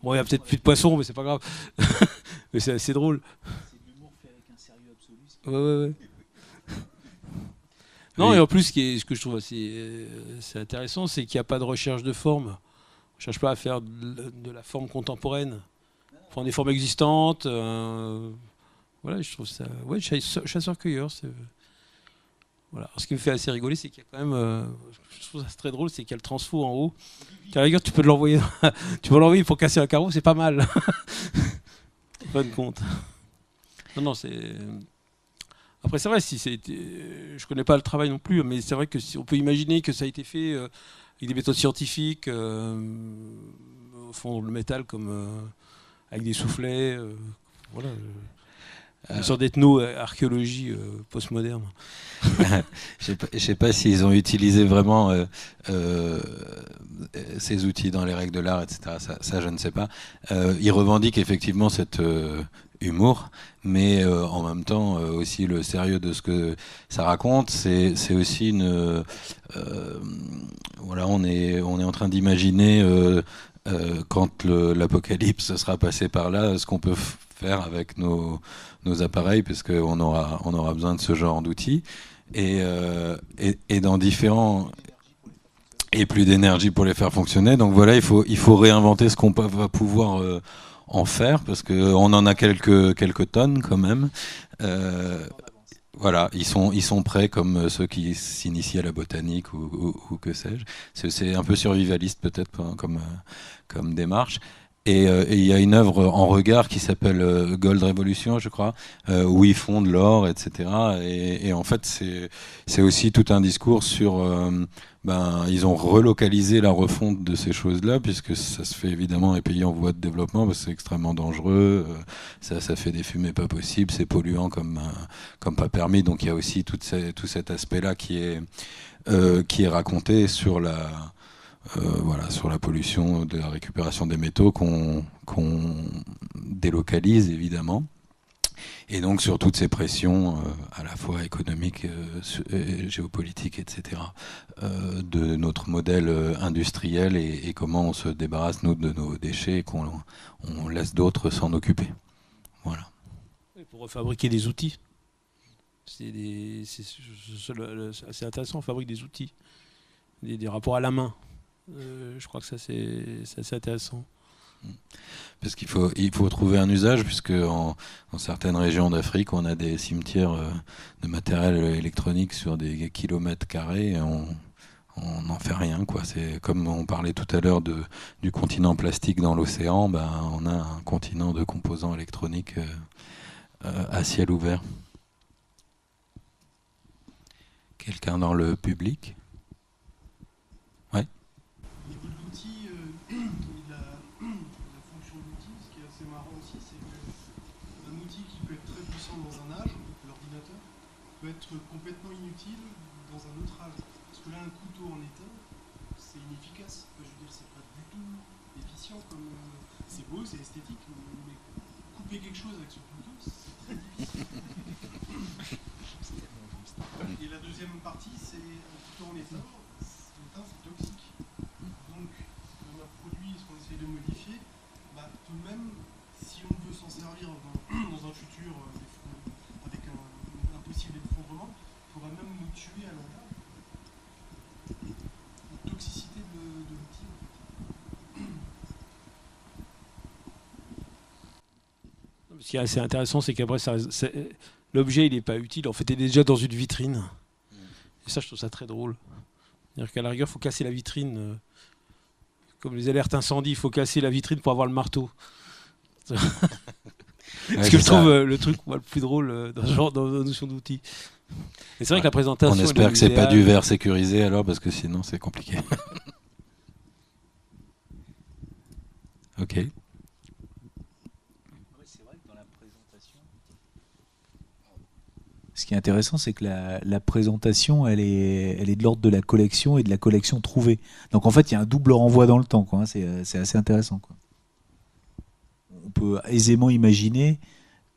[SPEAKER 2] Bon, il y a peut-être plus de poissons, mais c'est pas grave. Mais c'est assez drôle.
[SPEAKER 4] C'est l'humour fait avec un sérieux absolu.
[SPEAKER 2] Ouais. Non, et en plus, ce que je trouve assez intéressant, c'est qu'il n'y a pas de recherche de forme. On ne cherche pas à faire de la forme contemporaine. On prend des formes existantes. Voilà, je trouve ça... Ouais, chasseur-cueilleur, c'est... Voilà. Alors, ce qui me fait assez rigoler, c'est qu'il y a quand même... je trouve ça très drôle, c'est qu'il y a le transfo en haut. À la rigueur, tu peux l'envoyer pour casser un carreau, c'est pas mal. En fin de compte. Non, c'est... Après, c'est vrai, je connais pas le travail non plus, mais c'est vrai que on peut imaginer que ça a été fait avec des méthodes scientifiques, fondre le métal comme avec des soufflets, voilà, une sorte d'ethno-archéologie postmoderne.
[SPEAKER 1] Je sais pas s'ils ont utilisé vraiment ces outils dans les règles de l'art, etc. Ça, je ne sais pas. Ils revendiquent effectivement cet humour, mais en même temps aussi le sérieux de ce que ça raconte. C'est aussi une voilà, on est en train d'imaginer quand l'apocalypse sera passé par là, ce qu'on peut faire avec nos appareils, parce qu'on aura besoin de ce genre d'outils, et dans différents... et plus d'énergie pour les faire fonctionner. Donc voilà, il faut réinventer ce qu'on va pouvoir en faire, parce qu'on en a quelques tonnes quand même. Voilà, ils sont prêts comme ceux qui s'initient à la botanique ou que sais-je. C'est un peu survivaliste peut-être comme démarche. Et il y a une œuvre en regard qui s'appelle Gold Revolution, je crois, où ils font de l'or, etc. Et en fait, c'est aussi tout un discours sur... ils ont relocalisé la refonte de ces choses-là, puisque ça se fait évidemment dans les pays en voie de développement, parce que c'est extrêmement dangereux, ça fait des fumées pas possibles, c'est polluant comme pas permis. Donc il y a aussi tout cet aspect-là qui est raconté sur sur la pollution de la récupération des métaux qu'on délocalise évidemment, et donc sur toutes ces pressions à la fois économiques, géopolitiques, etc., de notre modèle industriel et comment on se débarrasse nous de nos déchets et qu'on laisse d'autres s'en occuper. Voilà.
[SPEAKER 2] Et pour refabriquer des outils, c'est assez intéressant, on fabrique des outils, des rapports à la main. Je crois que ça c'est assez intéressant.
[SPEAKER 1] Parce qu'il faut trouver un usage, puisque dans certaines régions d'Afrique, on a des cimetières de matériel électronique sur des kilomètres carrés et on n'en fait rien, quoi. C'est comme on parlait tout à l'heure du continent plastique dans l'océan, on a un continent de composants électroniques à ciel ouvert. Quelqu'un dans le public ? Ouais.
[SPEAKER 7] Au niveau de l'outil, la fonction de l'outil, ce qui est assez marrant aussi, c'est qu'un outil qui peut être très puissant dans un âge, l'ordinateur, peut être complètement inutile dans un autre âge. Parce que là, un couteau en étain, c'est inefficace. Enfin, je veux dire, c'est pas du tout efficient comme. C'est beau, c'est esthétique, mais couper quelque chose avec ce couteau, c'est très difficile. Et la deuxième partie, c'est un couteau en étain. L'étain, c'est toxique. Donc, on a produit ce qu'on essaie de modifier. Tout de même, si on veut s'en servir dans un futur avec un possible effondrement, il faudra même nous tuer à long terme. La toxicité de l'outil, en fait.
[SPEAKER 2] Ce qui est assez intéressant, c'est qu'après, l'objet, il n'est pas utile. En fait, il est déjà dans une vitrine. Et ça, je trouve ça très drôle. C'est-à-dire qu'à la rigueur, il faut casser la vitrine. Comme les alertes incendie, il faut casser la vitrine pour avoir le marteau. C'est ce que je trouve le truc le plus drôle dans la notion d'outil. Et c'est vrai que la présentation...
[SPEAKER 1] On espère que c'est pas du verre sécurisé alors, parce que sinon c'est compliqué. Ok.
[SPEAKER 4] Ce qui est intéressant, c'est que la présentation, elle est de l'ordre de la collection et de la collection trouvée. Donc en fait, il y a un double renvoi dans le temps, quoi. C'est assez intéressant, quoi. On peut aisément imaginer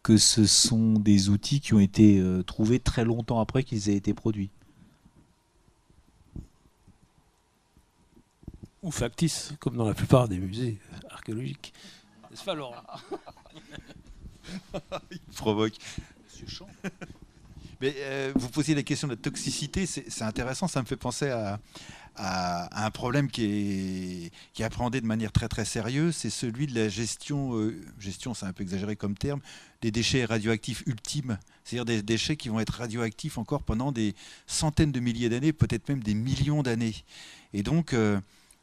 [SPEAKER 4] que ce sont des outils qui ont été trouvés très longtemps après qu'ils aient été produits.
[SPEAKER 2] Ou factice, comme dans la plupart des musées archéologiques. N'est-ce pas, Laurent ?
[SPEAKER 3] Il provoque. Monsieur Champ. Mais vous posiez la question de la toxicité, c'est intéressant, ça me fait penser à un problème qui est appréhendé de manière très très sérieuse, c'est celui de la gestion, c'est un peu exagéré comme terme, des déchets radioactifs ultimes, c'est-à-dire des déchets qui vont être radioactifs encore pendant des centaines de milliers d'années, peut-être même des millions d'années. Et donc,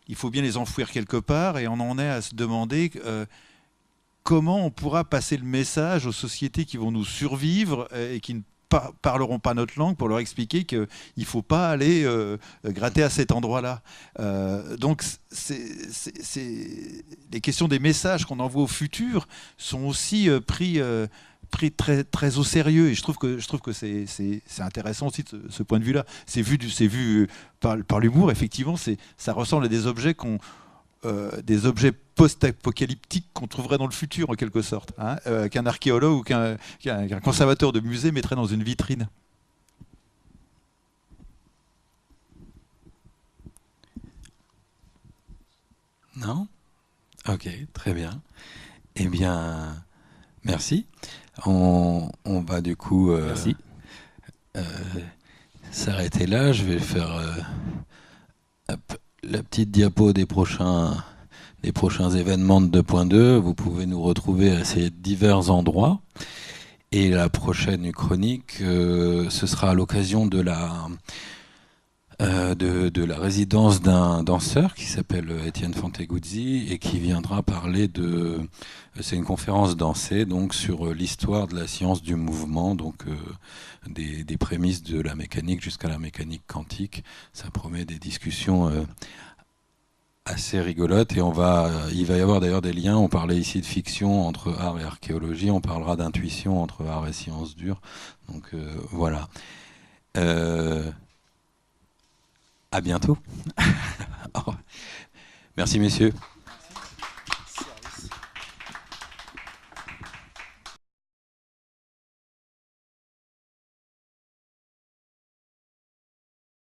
[SPEAKER 3] il faut bien les enfouir quelque part, et on en est à se demander comment on pourra passer le message aux sociétés qui vont nous survivre et qui ne parleront pas notre langue pour leur expliquer qu'il ne faut pas aller gratter à cet endroit-là. Donc, les questions des messages qu'on envoie au futur sont aussi pris très, très au sérieux. Et je trouve que c'est intéressant aussi de ce point de vue-là. C'est vu par l'humour, effectivement, ça ressemble à des objets des objets post-apocalyptiques qu'on trouverait dans le futur, en quelque sorte, hein, qu'un archéologue ou qu'un conservateur de musée mettrait dans une vitrine.
[SPEAKER 1] Non ? Ok, très bien. Eh bien, merci. On va du coup s'arrêter là. Je vais faire la petite diapo des prochains événements de 2.2. Vous pouvez nous retrouver à ces divers endroits. Et la prochaine chronique, ce sera à l'occasion de la résidence d'un danseur qui s'appelle Étienne Fanteguzzi et qui viendra parler c'est une conférence dansée donc sur l'histoire de la science du mouvement, donc des prémices de la mécanique jusqu'à la mécanique quantique. Ça promet des discussions assez rigolotes et il va y avoir d'ailleurs des liens. On parlait ici de fiction entre art et archéologie, on parlera d'intuition entre art et sciences dures. Donc voilà. À bientôt. Merci messieurs.